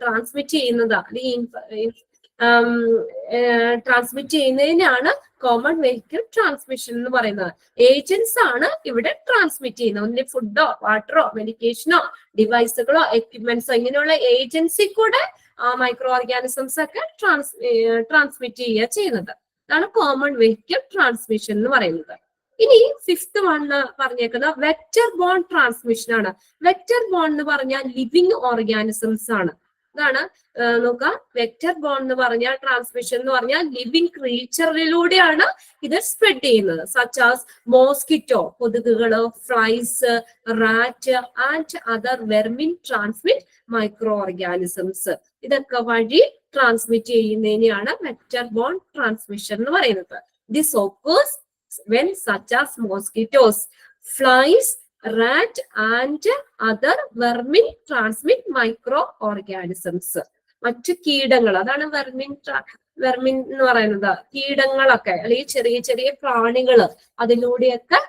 ട്രാൻസ്മിറ്റ് ചെയ്യുന്നത്, ട്രാൻസ്മിറ്റ് ചെയ്യുന്നതിനാണ് കോമൺ വെഹിക്കിൾ ട്രാൻസ്മിഷൻ എന്ന് പറയുന്നത്. ഏജൻസ് ആണ് ഇവിടെ ട്രാൻസ്മിറ്റ് ചെയ്യുന്നത്. ഒന്നിന് ഫുഡോ വാട്ടറോ മെഡിക്കേഷനോ ഡിവൈസുകളോ എക്യുപ്മെന്റ്സോ ഇങ്ങനെയുള്ള ഏജൻസി കൂടെ മൈക്രോ ഓർഗാനിസംസ് ഒക്കെ ട്രാൻസ്മിറ്റ് ചെയ്യുന്നത്. അതാണ് കോമൺ വെഹിക്കിൾ ട്രാൻസ്മിഷൻ എന്ന് പറയുന്നത്. ഇനി ഫിഫ്ത് വൺ പറഞ്ഞേക്കുന്നത് വെക്ടർ ബോൺ ട്രാൻസ്മിഷൻ ആണ്. വെക്ടർ ബോൺ എന്ന് പറഞ്ഞാൽ ലിവിങ് ഓർഗാനിസംസ് ആണ്. ഇതാണ് നോക്കുക, വെക്ടർ ബോൺ എന്ന് പറഞ്ഞാൽ ട്രാൻസ്മിഷൻ എന്ന് പറഞ്ഞാൽ ലിവിങ് ക്രീച്ചറിലൂടെയാണ് ഇത് സ്പ്രെഡ് ചെയ്യുന്നത്. സച്ച് ആസ് മോസ്കിറ്റോ, കൊതുകുകള്, flies, rat and other vermin transmit microorganisms. ഇതൊക്കെ വഴി ട്രാൻസ്മിറ്റ് ചെയ്യുന്നതിനെയാണ് വെക്ടർ ബോൺ ട്രാൻസ്മിഷൻ എന്ന് പറയുന്നത്. This occurs when such as mosquitoes, flies, rat and other vermin transmit microorganisms. മറ്റു കീടങ്ങൾ, അതാണ് വെർമിൻ എന്ന് പറയുന്നത്. കീടങ്ങളൊക്കെ അല്ലെങ്കിൽ ചെറിയ ചെറിയ പ്രാണികള്, അതിലൂടെയൊക്കെ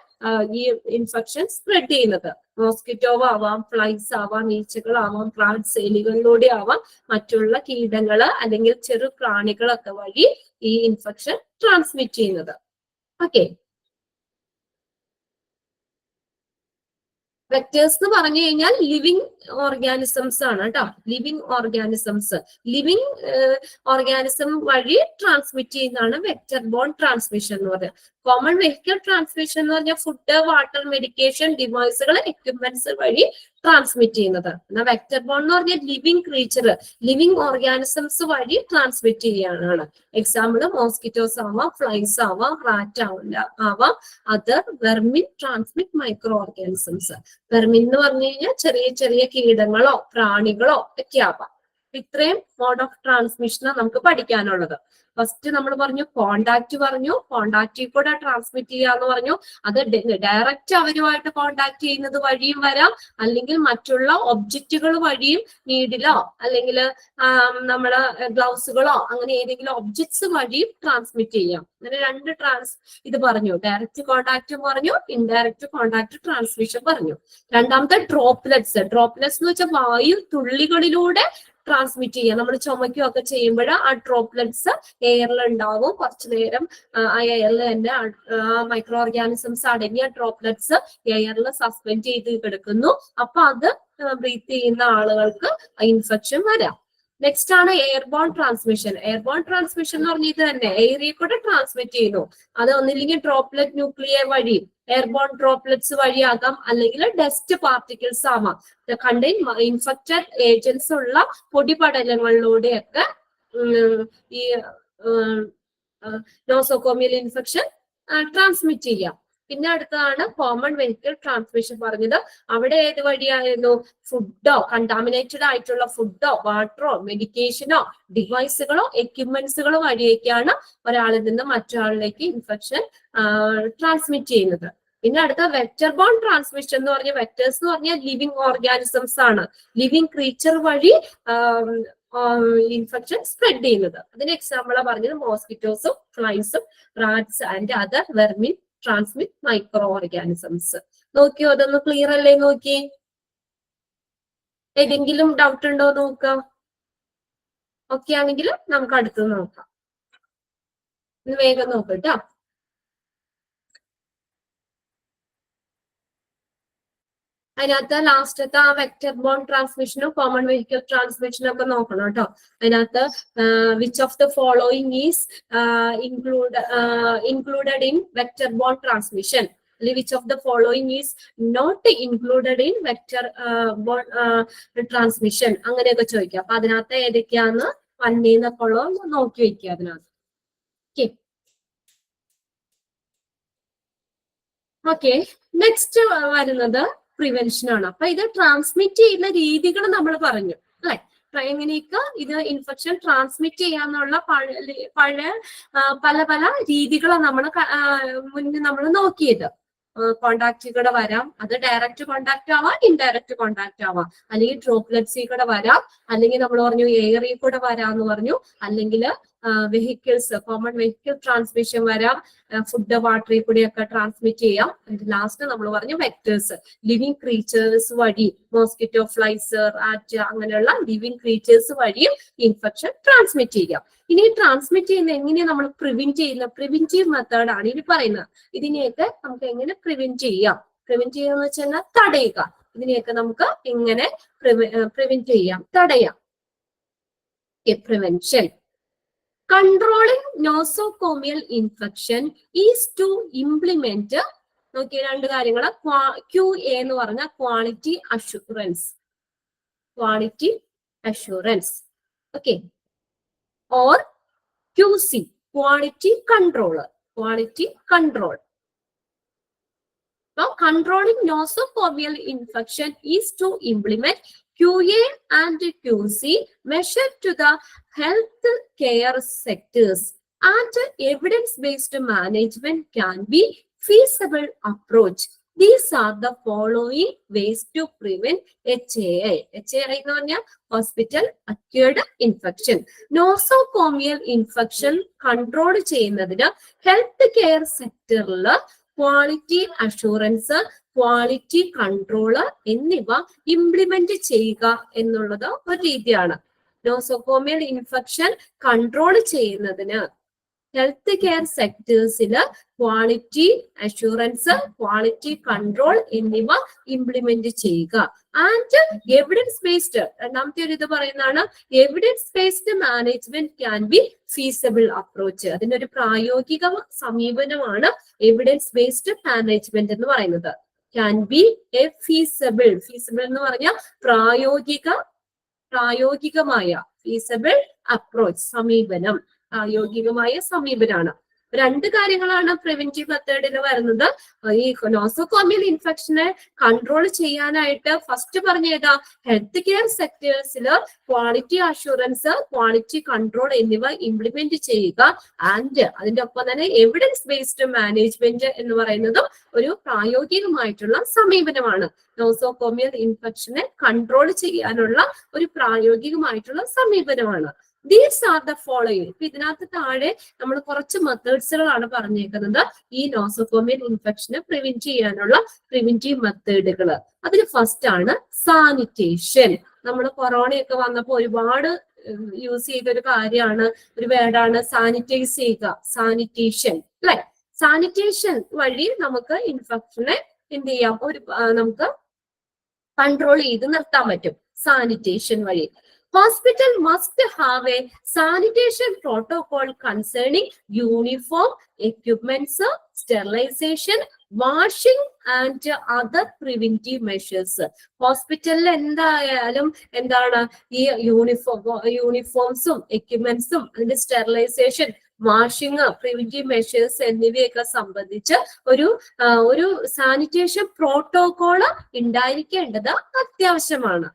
ഈ ഇൻഫെക്ഷൻ സ്പ്രെഡ് ചെയ്യുന്നത്. മോസ്കിറ്റോ ആവാം, ഫ്ലൈസ് ആവാം, ഈച്ചകളാവാം, റാറ്റ്സ് എലികളിലൂടെ ആവാം, മറ്റുള്ള കീടങ്ങള് അല്ലെങ്കിൽ ചെറു പ്രാണികളൊക്കെ വഴി ഈ ഇൻഫെക്ഷൻ ട്രാൻസ്മിറ്റ് ചെയ്യുന്നത്. ഓക്കെ, വെക്ടേഴ്സ് എന്ന് പറഞ്ഞു കഴിഞ്ഞാൽ ലിവിങ് ഓർഗാനിസംസ് ആണ് കേട്ടോ. ലിവിങ് ഓർഗാനിസംസ്, ലിവിങ് ഓർഗാനിസം വഴി ട്രാൻസ്മിറ്റ് ചെയ്യുന്നതാണ് വെക്ടർ ബോൺ ട്രാൻസ്മിഷൻ എന്ന് പറയുന്നത്. കോമൺ വെഹിക്കിൾ ട്രാൻസ്മിഷൻ എന്ന് പറഞ്ഞാൽ ഫുഡ്, വാട്ടർ, മെഡിക്കേഷൻ, ഡിവൈസുകൾ, എക്യുപ്മെന്റ്സ് വഴി ട്രാൻസ്മിറ്റ് ചെയ്യുന്നത്. എന്നാൽ വെക്ടർ ബോൺ എന്ന് പറഞ്ഞാൽ ലിവിങ് ക്രീച്ചർ, ലിവിങ് ഓർഗാനിസംസ് വഴി ട്രാൻസ്മിറ്റ് ചെയ്യാനാണ്. എക്സാമ്പിൾ മോസ്കിറ്റോസ് ആവാം, ഫ്ലൈസ് ആവാം, റാറ്റ് ആവാം, other vermin transmit micro organisms. Vermin എന്ന് പറഞ്ഞു കഴിഞ്ഞാൽ ചെറിയ ചെറിയ കീടങ്ങളോ പ്രാണികളോ ഒക്കെ ആവാം. ഇത്രയും മോഡ് ഓഫ് ട്രാൻസ്മിഷനാണ് നമുക്ക് പഠിക്കാനുള്ളത്. ഫസ്റ്റ് നമ്മൾ പറഞ്ഞു കോണ്ടാക്ട് പറഞ്ഞു, കോണ്ടാക്റ്റിൽ കൂടെ ട്രാൻസ്മിറ്റ് ചെയ്യാന്ന് പറഞ്ഞു. അത് ഡയറക്റ്റ് അവരുമായിട്ട് കോണ്ടാക്ട് ചെയ്യുന്നത് വഴിയും വരാം, അല്ലെങ്കിൽ മറ്റുള്ള ഒബ്ജക്റ്റുകൾ വഴിയും, നീഡിലോ അല്ലെങ്കിൽ നമ്മള് ഗ്ലൗസുകളോ അങ്ങനെ ഏതെങ്കിലും ഒബ്ജക്ട്സ് വഴിയും ട്രാൻസ്മിറ്റ് ചെയ്യാം. അങ്ങനെ രണ്ട് ഇത് പറഞ്ഞു, ഡയറക്റ്റ് കോണ്ടാക്റ്റും പറഞ്ഞു, ഇൻഡയറക്റ്റ് കോണ്ടാക്ട് ട്രാൻസ്മിഷൻ പറഞ്ഞു. രണ്ടാമത്തെ ഡ്രോപ്ലെറ്റ്സ്. ഡ്രോപ്ലെറ്റ്സ് എന്ന് വെച്ചാൽ വായു തുള്ളികളിലൂടെ ട്രാൻസ്മിറ്റ് ചെയ്യാം. നമ്മൾ ചുമക്കുകയൊക്കെ ചെയ്യുമ്പോൾ ആ ഡ്രോപ്ലെറ്റ്സ് എയറിൽ ഉണ്ടാവും. കുറച്ചു നേരം ആ എയറിൽ തന്നെ മൈക്രോ ഓർഗാനിസംസ് അടങ്ങിയ ഡ്രോപ്ലെറ്റ്സ് എയറിൽ സസ്പെൻഡ് ചെയ്ത് കിടക്കുന്നു. അപ്പൊ അത് ബ്രീത്ത് ചെയ്യുന്ന ആളുകൾക്ക് ഇൻഫെക്ഷൻ വരാം. നെക്സ്റ്റ് ആണ് എയർബോൺ ട്രാൻസ്മിഷൻ. എയർബോൺ ട്രാൻസ്മിഷൻ എന്ന് പറഞ്ഞാൽ ഇത് തന്നെ എയറിൽ കൂടെ ട്രാൻസ്മിറ്റ് ചെയ്യുന്നു. അത് ഒന്നില്ലെങ്കിൽ ഡ്രോപ്ലെറ്റ് ന്യൂക്ലിയർ വഴി, എയർബോൺ ഡ്രോപ്ലെറ്റ്സ് വഴിയാകാം, അല്ലെങ്കിൽ ഡസ്റ്റ് പാർട്ടിക്കിൾസ് ആവാം. കണ്ടെയ്ൻ ഇൻഫെക്റ്റഡ് ഏജൻസ് ഉള്ള പൊടിപടലങ്ങളിലൂടെയൊക്കെ ഈ നോസോകോമിയൽ ഇൻഫെക്ഷൻ ട്രാൻസ്മിറ്റ് ചെയ്യാം. പിന്നെ അടുത്തതാണ് കോമൺ വെഹിക്കിൾ ട്രാൻസ്മിഷൻ പറഞ്ഞത്. അവിടെ ഏത് വഴിയായിരുന്നു? ഫുഡോ, കണ്ടാമിനേറ്റഡ് ആയിട്ടുള്ള ഫുഡോ, വാട്ടറോ, മെഡിക്കേഷനോ, ഡിവൈസുകളോ, എക്യുപ്മെന്റ്സുകളോ വഴിയൊക്കെയാണ് ഒരാളിൽ നിന്ന് മറ്റൊരാളിലേക്ക് ഇൻഫെക്ഷൻ ട്രാൻസ്മിറ്റ് ചെയ്യുന്നത്. പിന്നെ അടുത്ത വെക്ടർ ബോൺ ട്രാൻസ്മിഷൻ എന്ന് പറഞ്ഞ വെക്ടേഴ്സ് എന്ന് പറഞ്ഞാൽ ലിവിങ് ഓർഗാനിസംസ് ആണ്. ലിവിങ് ക്രീച്ചർ വഴി ഇൻഫെക്ഷൻ സ്പ്രെഡ് ചെയ്യുന്നത്. അതിന് എക്സാമ്പിളാ പറഞ്ഞത് മോസ്കിറ്റോസും ഫ്ലൈസും rats and other vermin transmit microorganisms. നോക്കിയോ, അതൊന്ന് ക്ലിയർ അല്ലേ? നോക്കി, ഏതെങ്കിലും ഡൗട്ട് ഉണ്ടോ നോക്കാം. ഓക്കെ ആണെങ്കിൽ നമുക്ക് അടുത്തത് നോക്കാം. ഒന്ന് വേഗം നോക്കട്ടോ. അതിനകത്ത് ലാസ്റ്റത്തെ ആ വെക്ടർ ബോൺ ട്രാൻസ്മിഷനും കോമൺ വെഹിക്കിൾ ട്രാൻസ്മിഷനും ഒക്കെ നോക്കണം കേട്ടോ. അതിനകത്ത് which of the following is included in vector borne transmission, അല്ലെങ്കിൽ which of the following is not included in vector borne transmission, അങ്ങനെയൊക്കെ ചോദിക്കാം. അപ്പൊ അതിനകത്ത് ഏതൊക്കെയാന്ന് വന്നേന്നൊക്കെ ഉള്ളത് നോക്കി വെക്കുക അതിനകത്ത്. ഓക്കെ, നെക്സ്റ്റ് വരുന്നത് പ്രിവെൻഷൻ ആണ്. അപ്പൊ ഇത് ട്രാൻസ്മിറ്റ് ചെയ്യുന്ന രീതികൾ നമ്മൾ പറഞ്ഞു അല്ലെ, എങ്ങനെയൊക്കെ ഇത് ഇൻഫെക്ഷൻ ട്രാൻസ്മിറ്റ് ചെയ്യാന്നുള്ള പല പല രീതികളാണ് മുന്നേ നമ്മൾ നോക്കിയത്. കോണ്ടാക്റ്റിൽ കൂടെ വരാം, അത് ഡയറക്റ്റ് കോണ്ടാക്ട് ആവാം, ഇൻഡയറക്റ്റ് കോണ്ടാക്ട് ആവാം, അല്ലെങ്കിൽ ഡ്രോപ്ലെറ്റ്സിൽ കൂടെ വരാം, അല്ലെങ്കിൽ നമ്മൾ പറഞ്ഞു എയറിൽ കൂടെ വരാന്ന് പറഞ്ഞു, അല്ലെങ്കിൽ വെഹിക്കിൾസ് കോമൺ വെഹിക്കിൾ ട്രാൻസ്മിഷൻ വരാം, ഫുഡ് വാട്ടറിൽ കൂടെയൊക്കെ ട്രാൻസ്മിറ്റ് ചെയ്യാം. ലാസ്റ്റ് നമ്മൾ പറഞ്ഞു വെക്ടേഴ്സ്, ലിവിങ് ക്രീച്ചേഴ്സ് വഴി, മോസ്കിറ്റോ, ഫ്ലൈസ്, റാറ്റ് അങ്ങനെയുള്ള ലിവിങ് ക്രീച്ചേഴ്സ് വഴിയും ഇൻഫെക്ഷൻ ട്രാൻസ്മിറ്റ് ചെയ്യാം. ഇനി ട്രാൻസ്മിറ്റ് ചെയ്യുന്ന എങ്ങനെയാണ് നമ്മൾ പ്രിവെന്റ് ചെയ്യുന്ന പ്രിവെന്റീവ് മെത്തേഡ് ആണ് ഇനി പറയുന്നത്. ഇതിനെയൊക്കെ നമുക്ക് എങ്ങനെ പ്രിവെന്റ് ചെയ്യാം? പ്രിവെന്റ് ചെയ്യാന്ന് വെച്ചാൽ തടയുക. ഇതിനെയൊക്കെ നമുക്ക് എങ്ങനെ പ്രിവെന്റ് ചെയ്യാം, തടയാം. Prevention. Controlling nosocomial infection is to implement, നോക്കിയ രണ്ട് കാര്യങ്ങൾ, QA എന്ന് പറഞ്ഞ quality assurance, quality assurance, okay, or QC, quality controller, quality control. Now, controlling nosocomial infection is to implement QA and QC measure to the health care sectors, and evidence-based management can be feasible approach. These are the following ways to prevent HAI. HAI എന്ന് പറഞ്ഞാൽ hospital acquired infection. Nosocomial infection control ചെയ്യുന്നതിന് health care സെക്ടറിൽ quality assurance, quality control എന്നിവ implement ചെയ്യുക എന്നുള്ളത് ഒരു രീതിയാണ്. Nosocomial infection control ചെയ്യുന്നതിന് ഹെൽത്ത് കെയർ സെക്ടേഴ്സില് ക്വാളിറ്റി അഷുറൻസ്, ക്വാളിറ്റി കൺട്രോൾ എന്നിവ ഇംപ്ലിമെന്റ് ചെയ്യുക. ആൻഡ് എവിഡൻസ് ബേസ്ഡ്, രണ്ടാമത്തെ ഒരു ഇത് പറയുന്നതാണ് evidence based management can be feasible approach. അതിനൊരു പ്രായോഗിക സമീപനമാണ് എവിഡൻസ് ബേസ്ഡ് മാനേജ്മെന്റ് എന്ന് പറയുന്നത്. Can be a feasible, feasible എന്ന് പറഞ്ഞാൽ പ്രായോഗികമായ, ഫീസിബിൾ അപ്രോച്ച് സമീപനം, പ്രായോഗികമായ സമീപനമാണ്. രണ്ട് കാര്യങ്ങളാണ് പ്രിവെന്റീവ് മെത്തേഡിൽ വരുന്നത്. ഈ നോസോകോമിയൽ ഇൻഫെക്ഷനെ കൺട്രോൾ ചെയ്യാനായിട്ട് ഫസ്റ്റ് പറഞ്ഞ ഏതാ, ഹെൽത്ത് കെയർ സെക്ടേഴ്സിൽ ക്വാളിറ്റി അഷുറൻസ്, ക്വാളിറ്റി കൺട്രോൾ എന്നിവ ഇംപ്ലിമെന്റ് ചെയ്യുക. ആൻഡ് അതിന്റെ ഒപ്പം തന്നെ എവിഡൻസ് ബേസ്ഡ് മാനേജ്മെന്റ് എന്ന് പറയുന്നതും ഒരു പ്രായോഗികമായിട്ടുള്ള സമീപനമാണ്. നോസോകോമിയൽ ഇൻഫെക്ഷനെ കൺട്രോൾ ചെയ്യാനുള്ള ഒരു പ്രായോഗികമായിട്ടുള്ള സമീപനമാണ്. These are the following. ഇപ്പൊ ഇതിനകത്ത് താഴെ നമ്മൾ കുറച്ച് മെത്തേഡ്സുകളാണ് പറഞ്ഞേക്കുന്നത് ഈ നോസോകോമിയൽ ഇൻഫെക്ഷനെ പ്രിവെന്റ് ചെയ്യാനുള്ള പ്രിവെന്റീവ് മെത്തേഡുകൾ. അതിൽ ഫസ്റ്റ് ആണ് സാനിറ്റേഷൻ. നമ്മൾ കൊറോണയൊക്കെ വന്നപ്പോൾ ഒരുപാട് യൂസ് ചെയ്ത ഒരു കാര്യമാണ്, ഒരു വേർഡാണ് സാനിറ്റൈസ് ചെയ്യുക, സാനിറ്റേഷൻ അല്ലെ. സാനിറ്റേഷൻ വഴി നമുക്ക് ഇൻഫെക്ഷനെ എന്ത് ചെയ്യാം, നമുക്ക് കൺട്രോൾ ചെയ്ത് നിർത്താൻ പറ്റും സാനിറ്റേഷൻ വഴി. Hospital must have a sanitation protocol concerning uniform, equipments, sterilization, washing and other preventive measures. ഹോസ്പിറ്റലിൽ എന്തായാലും എന്താണ് ഈ യൂണിഫോംസും എക്യുപ്മെന്റ്സും അതിന്റെ സ്റ്റെറിലൈസേഷൻ, വാഷിംഗ്, പ്രിവെന്റീവ് മെഷേഴ്സ് എന്നിവയൊക്കെ സംബന്ധിച്ച് ഒരു സാനിറ്റേഷൻ പ്രോട്ടോകോള് ഉണ്ടായിരിക്കേണ്ടത് അത്യാവശ്യമാണ്.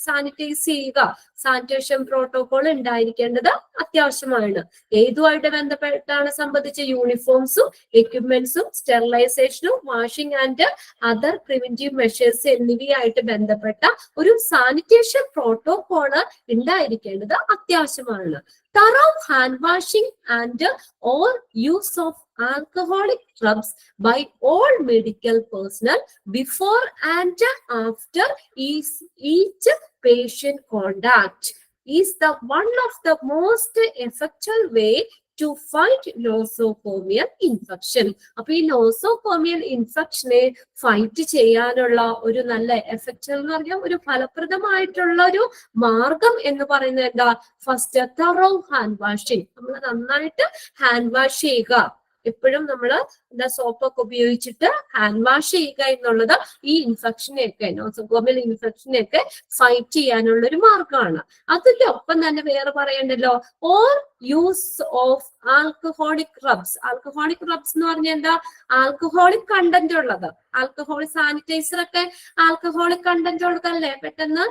സാനിറ്റൈസ് ചെയ്യുക, സാനിറ്റേഷൻ പ്രോട്ടോകോൾ ഉണ്ടായിരിക്കേണ്ടത് അത്യാവശ്യമാണ്. ഏതുമായിട്ട് ബന്ധപ്പെട്ടാണ് സംബന്ധിച്ച യൂണിഫോംസും എക്യുപ്മെന്റ്സും സ്റ്റെറിലൈസേഷനും washing and other preventive measures എന്നിവയായിട്ട് ബന്ധപ്പെട്ട ഒരു സാനിറ്റേഷൻ പ്രോട്ടോകോള് ഉണ്ടായിരിക്കേണ്ടത് അത്യാവശ്യമാണ്. Thorough hand washing and all use of alcoholic rubs by all medical personnel before and after each patient contact is the one of the most effective way to fight nosocomial infection. അപ്പൊ ഈ nosocomial ഇൻഫെക്ഷനെ fight ചെയ്യാനുള്ള ഒരു നല്ല effective എന്ന് പറഞ്ഞാൽ ഒരു ഫലപ്രദമായിട്ടുള്ള ഒരു മാർഗം എന്ന് പറയുന്നത് എന്താ? First thorough hand washing. നമ്മൾ നന്നായിട്ട് ഹാൻഡ് വാഷ് ചെയ്യുക. എപ്പോഴും നമ്മൾ എന്താ സോപ്പൊക്കെ ഉപയോഗിച്ചിട്ട് ഹാൻഡ് വാഷ് ചെയ്യുക എന്നുള്ളത് ഈ ഇൻഫെക്ഷനെയൊക്കെ നോസോകോമിയൽ ഇൻഫെക്ഷനെയൊക്കെ ഫൈറ്റ് ചെയ്യാനുള്ള ഒരു മാർഗമാണ്. അതിന്റെ ഒപ്പം തന്നെ വേറെ പറയണ്ടല്ലോ, or use of alcoholic rubs. Alcoholic rubs എന്ന് പറഞ്ഞാൽ എന്താ? ആൽക്കഹോളിക് കണ്ടന്റ് ഉള്ളത്. ആൽക്കഹോളിക് സാനിറ്റൈസർ ഒക്കെ ആൽക്കഹോളിക് കണ്ടന്റ് ഉള്ളതല്ലേ? പെട്ടെന്ന്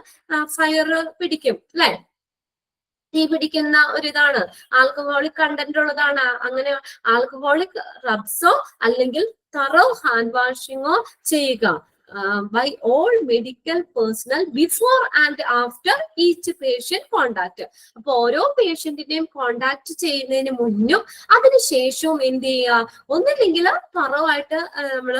ഫയർ പിടിക്കും അല്ലെ? തീ പിടിക്കുന്ന ഒരിതാണ്, ആൽക്കഹോളിക് കണ്ടന്റ് ഉള്ളതാണ്. അങ്ങനെ ആൽക്കഹോളിക് റബ്സോ അല്ലെങ്കിൽ തറോ ഹാൻഡ് വാഷിങ്ങോ ചെയ്യുക by all medical personnel before and after each patient contact. അപ്പൊ ഓരോ പേഷ്യന്റിനെയും കോണ്ടാക്ട് ചെയ്യുന്നതിന് മുന്നും അതിനുശേഷവും എന്ത് ചെയ്യുക? ഒന്നില്ലെങ്കിൽ തറവായിട്ട് നമ്മൾ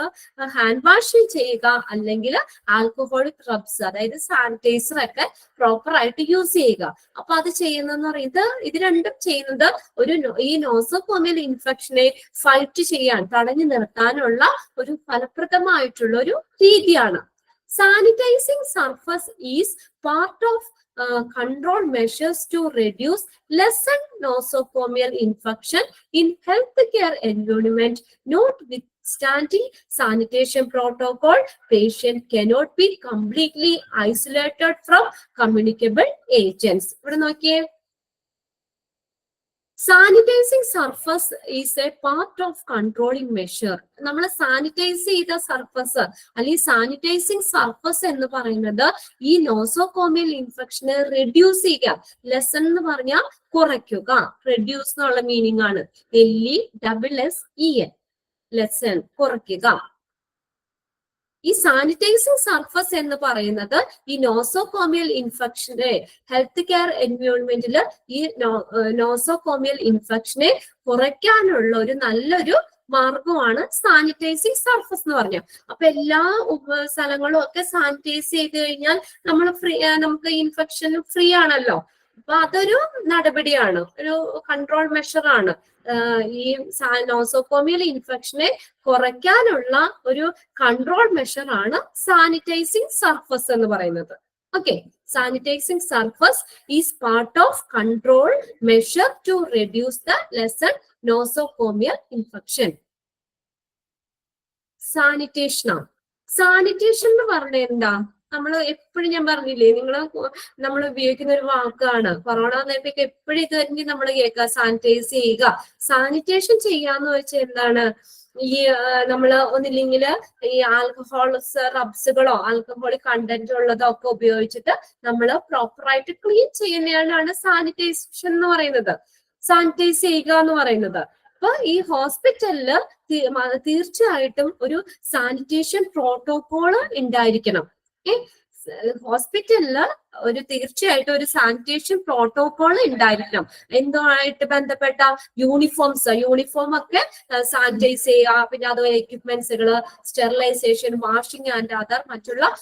ഹാൻഡ് വാഷ് ചെയ്യുക, അല്ലെങ്കിൽ ആൽക്കഹോളിക് റബ്സ് അതായത് സാനിറ്റൈസർ ഒക്കെ പ്രോപ്പർ ആയിട്ട് യൂസ് ചെയ്യുക. അപ്പൊ അത് ചെയ്യുന്നതെന്ന് പറയുന്നത്, ഇത് രണ്ടും ചെയ്യുന്നത് ഈ നോസോകോമിയൽ ഇൻഫെക്ഷനെ ഫൈറ്റ് ചെയ്യാൻ, തടഞ്ഞു നിർത്താനുള്ള ഒരു ഫലപ്രദമായിട്ടുള്ള ഒരു രീതിയാണ്. Sanitising surface is part of control measures to reduce lessen nosocomial infection in healthcare environment. Notwithstanding sanitation protocol, patient cannot be completely isolated from communicable agents. ഇവിടെ നോക്കിയേ, sanitising surface is A part of controlling measure. നമ്മൾ sanitise ചെയ്ത surface അല്ലെങ്കിൽ sanitising surface എന്ന് പറയുന്നത് ഈ nosocomial ഇൻഫെക്ഷനെ reduce ചെയ്യുക. Lesson എന്ന് പറഞ്ഞാൽ കുറയ്ക്കുക, റെഡ്യൂസ് എന്നുള്ള മീനിങ് ആണ്. LESSEN, ലെസൺ, കുറയ്ക്കുക. ഈ സാനിറ്റൈസിങ് സർഫസ് എന്ന് പറയുന്നത് ഈ നോസോകോമിയൽ ഇൻഫെക്ഷനെ ഹെൽത്ത് കെയർ എൻവയോൺമെന്റിൽ ഈ നോസോകോമിയൽ ഇൻഫെക്ഷനെ കുറയ്ക്കാനുള്ള ഒരു നല്ലൊരു മാർഗമാണ് സാനിറ്റൈസിങ് സർഫസ് എന്ന് പറഞ്ഞാൽ. അപ്പൊ എല്ലാ സ്ഥലങ്ങളും ഒക്കെ സാനിറ്റൈസ് ചെയ്ത് കഴിഞ്ഞാൽ നമ്മൾ നമുക്ക് ഇൻഫെക്ഷൻ ഫ്രീ ആണല്ലോ. അപ്പൊ അതൊരു നടപടിയാണ്, ഒരു കൺട്രോൾ മെഷർ ആണ്. ഈ നോസോകോമിയൽ ഇൻഫെക്ഷനെ കുറയ്ക്കാനുള്ള ഒരു കൺട്രോൾ മെഷർ ആണ് സാനിറ്റൈസിങ് സർഫസ് എന്ന് പറയുന്നത്. Okay, sanitising surface is part of control measure to reduce the lesson nosocomial infection. സാനിറ്റേഷനാണ്. സാനിറ്റേഷൻ എന്ന് പറഞ്ഞ എന്താ? നമ്മൾ എപ്പോഴും, ഞാൻ പറഞ്ഞില്ലേ, നമ്മൾ ഉപയോഗിക്കുന്ന ഒരു വാക്കാണ്. കൊറോണ വന്നപ്പോഴേക്ക് എപ്പോഴും ഇത് തന്നെ നമ്മൾ കേൾക്കുക, സാനിറ്റൈസ് ചെയ്യുക. സാനിറ്റേഷൻ ചെയ്യാന്ന് വെച്ചാൽ എന്താണ്? ഈ നമ്മള് ഒന്നില്ലെങ്കിൽ ഈ ആൽക്കഹോൾസ് റബ്സുകളോ ആൽക്കഹോളിക് കണ്ടന്റ് ഉള്ളതോ ഒക്കെ ഉപയോഗിച്ചിട്ട് നമ്മൾ പ്രോപ്പറായിട്ട് ക്ലീൻ ചെയ്യുന്നതാണ് സാനിറ്റൈസേഷൻ എന്ന് പറയുന്നത്, സാനിറ്റൈസ് ചെയ്യുക എന്ന് പറയുന്നത്. അപ്പൊ ഈ ഹോസ്പിറ്റലില് തീർച്ചയായിട്ടും ഒരു സാനിറ്റേഷൻ പ്രോട്ടോകോള് ഉണ്ടായിരിക്കണം. ഹോസ്പിറ്റലില് തീർച്ചയായിട്ടും ഒരു സാനിറ്റേഷൻ പ്രോട്ടോകോൾ ഉണ്ടായിരിക്കണം. എന്തുമായിട്ട് ബന്ധപ്പെട്ട യൂണിഫോം ഒക്കെ സാനിറ്റൈസ് ചെയ്യുക, പിന്നെ അതുപോലെ എക്യുപ്മെന്റ്സുകള്, സ്റ്റെറിലൈസേഷൻ, വാഷിംഗ് ആൻഡ് അതർ മറ്റുള്ള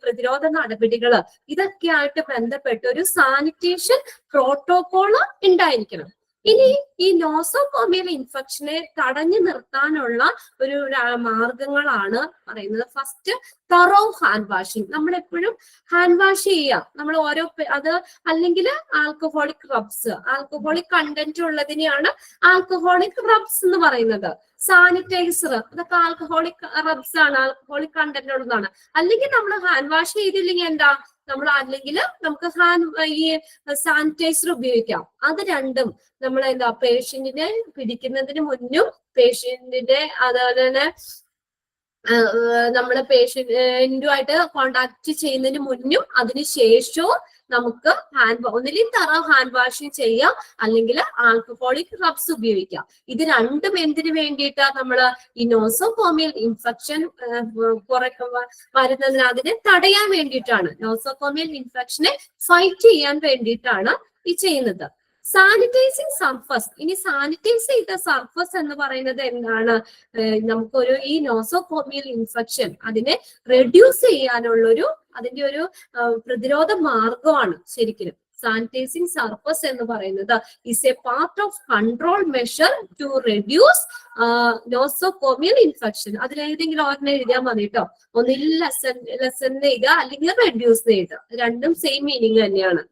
പ്രതിരോധ നടപടികള്, ഇതൊക്കെ ആയിട്ട് ബന്ധപ്പെട്ട് ഒരു സാനിറ്റേഷൻ പ്രോട്ടോകോള് ഉണ്ടായിരിക്കണം. ഇനി ഈ നോസോകോമിയൽ ഇൻഫെക്ഷനെ തടഞ്ഞു നിർത്താനുള്ള ഒരു മാർഗങ്ങളാണ് പറയുന്നത്. First, thorough hand washing. നമ്മൾ എപ്പോഴും ഹാൻഡ് വാഷ് ചെയ്യുക. നമ്മൾ ഓരോ അത് അല്ലെങ്കിൽ ആൽക്കഹോളിക് റബ്സ്, ആൽക്കഹോളിക് കണ്ടന്റ് ഉള്ളതിനെയാണ് ആൽക്കഹോളിക് റബ്സ് എന്ന് പറയുന്നത്. സാനിറ്റൈസർ, അതൊക്കെ ആൽക്കഹോളിക് റബ്സ് ആണ്, ആൽക്കഹോളിക് കണ്ടന്റ് ഉള്ളതാണ്. അല്ലെങ്കിൽ നമ്മൾ ഹാൻഡ് വാഷ് ചെയ്തില്ലെങ്കിൽ എന്താ, നമ്മൾ അല്ലെങ്കിൽ നമുക്ക് ഈ സാനിറ്റൈസർ ഉപയോഗിക്കാം. അത് രണ്ടും നമ്മൾ എന്താ, പേഷ്യന്റിനെ പിടിക്കുന്നതിന് മുന്നും പേഷ്യന്റിന്റെ അതുപോലെ തന്നെ നമ്മള് പേഷ്യന്റുമായിട്ട് കോണ്ടാക്ട് ചെയ്യുന്നതിന് മുന്നും അതിനുശേഷവും നമുക്ക് ഒന്നിലും ഹാൻഡ് വാഷിങ് ചെയ്യാം, അല്ലെങ്കിൽ ആൽക്കഹോളിക് റബ്സ് ഉപയോഗിക്കാം. ഇത് രണ്ടും എന്തിനു വേണ്ടിയിട്ടാ? നമ്മള് ഈ നോസോകോമിയൽ ഇൻഫെക്ഷൻ വരുന്നതിന് അതിനെ തടയാൻ വേണ്ടിയിട്ടാണ്. നോസോകോമിയൽ ഇൻഫെക്ഷനെ ഫൈറ്റ് ചെയ്യാൻ വേണ്ടിയിട്ടാണ് ഈ ചെയ്യുന്നത്. Sanitising surface. ഇനി സാനിറ്റൈസ് ചെയ്ത സർഫസ് എന്ന് പറയുന്നത് എന്താണ്? നമുക്കൊരു ഈ നോസോകോമിയൽ ഇൻഫെക്ഷൻ അതിനെ റെഡ്യൂസ് ചെയ്യാനുള്ളൊരു അതിന്റെ ഒരു പ്രതിരോധ മാർഗമാണ് ശരിക്കും. സാനിറ്റൈസിങ് സർഫസ് എന്ന് പറയുന്നത് is a part of control measure to reduce nosocomial infection. അതിലേതെങ്കിലും ഒരെണ്ണം എഴുതിയാൽ മതി കേട്ടോ. ഒന്നിൽ ലെസൺ ചെയ്യുക അല്ലെങ്കിൽ റെഡ്യൂസ് ചെയ്യുക, രണ്ടും സെയിം മീനിങ് തന്നെയാണ്.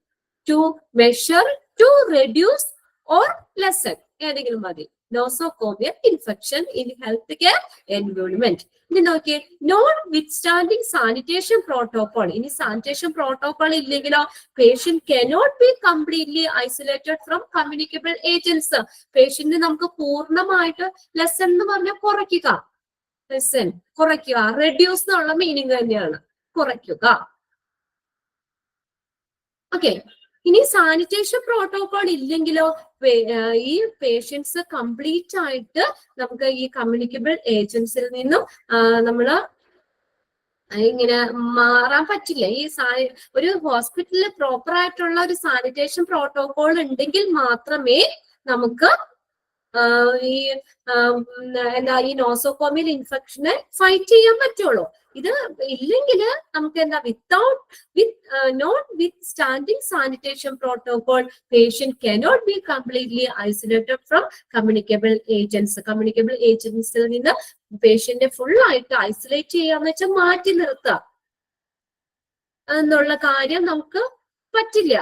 To measure, to reduce or lessen, ഏതെങ്കിലും മതി. Nosocomial infection in health care environment. ഇനി നോക്കിയേ, നോൺ വിത്ത്സ്റ്റാൻഡിങ് സാനിറ്റേഷൻ പ്രോട്ടോകോൾ. ഇനി സാനിറ്റേഷൻ പ്രോട്ടോകോൾ ഇല്ലെങ്കിലോ patient cannot be completely isolated from communicable agents. Patient നമുക്ക് പൂർണ്ണമായിട്ട് ലെസൺ എന്ന് പറഞ്ഞാൽ കുറയ്ക്കുക, ലെസൺ കുറയ്ക്കുക, റെഡ്യൂസ് എന്നുള്ള മീനിങ് തന്നെയാണ്, കുറയ്ക്കുക. ഓക്കെ. ഇനി സാനിറ്റേഷൻ പ്രോട്ടോകോൾ ഇല്ലെങ്കിലോ ഈ പേഷ്യൻസ് കംപ്ലീറ്റ് ആയിട്ട് നമുക്ക് ഈ കമ്മ്യൂണിക്കബിൾ ഏജൻസിൽ നിന്നും നമ്മള് ഇങ്ങനെ മാറാൻ പറ്റില്ല. ഈ ഒരു ഹോസ്പിറ്റലിൽ പ്രോപ്പർ ആയിട്ടുള്ള ഒരു സാനിറ്റേഷൻ പ്രോട്ടോകോൾ ഉണ്ടെങ്കിൽ മാത്രമേ നമുക്ക് ഈ ഈ നോസോകോമിയൽ ഇൻഫെക്ഷനെ ഫൈറ്റ് ചെയ്യാൻ പറ്റുള്ളൂ. ഇത് ഇല്ലെങ്കിൽ നമുക്ക് എന്താ notwithstanding sanitation protocol patient cannot be completely isolated from communicable agents. Communicable ഏജൻസിൽ നിന്ന് പേഷ്യന്റിനെ ഫുൾ ആയിട്ട് ഐസൊലേറ്റ് ചെയ്യാന്ന് വെച്ചാൽ മാറ്റി നിർത്തുക എന്നുള്ള കാര്യം നമുക്ക് പറ്റില്ല.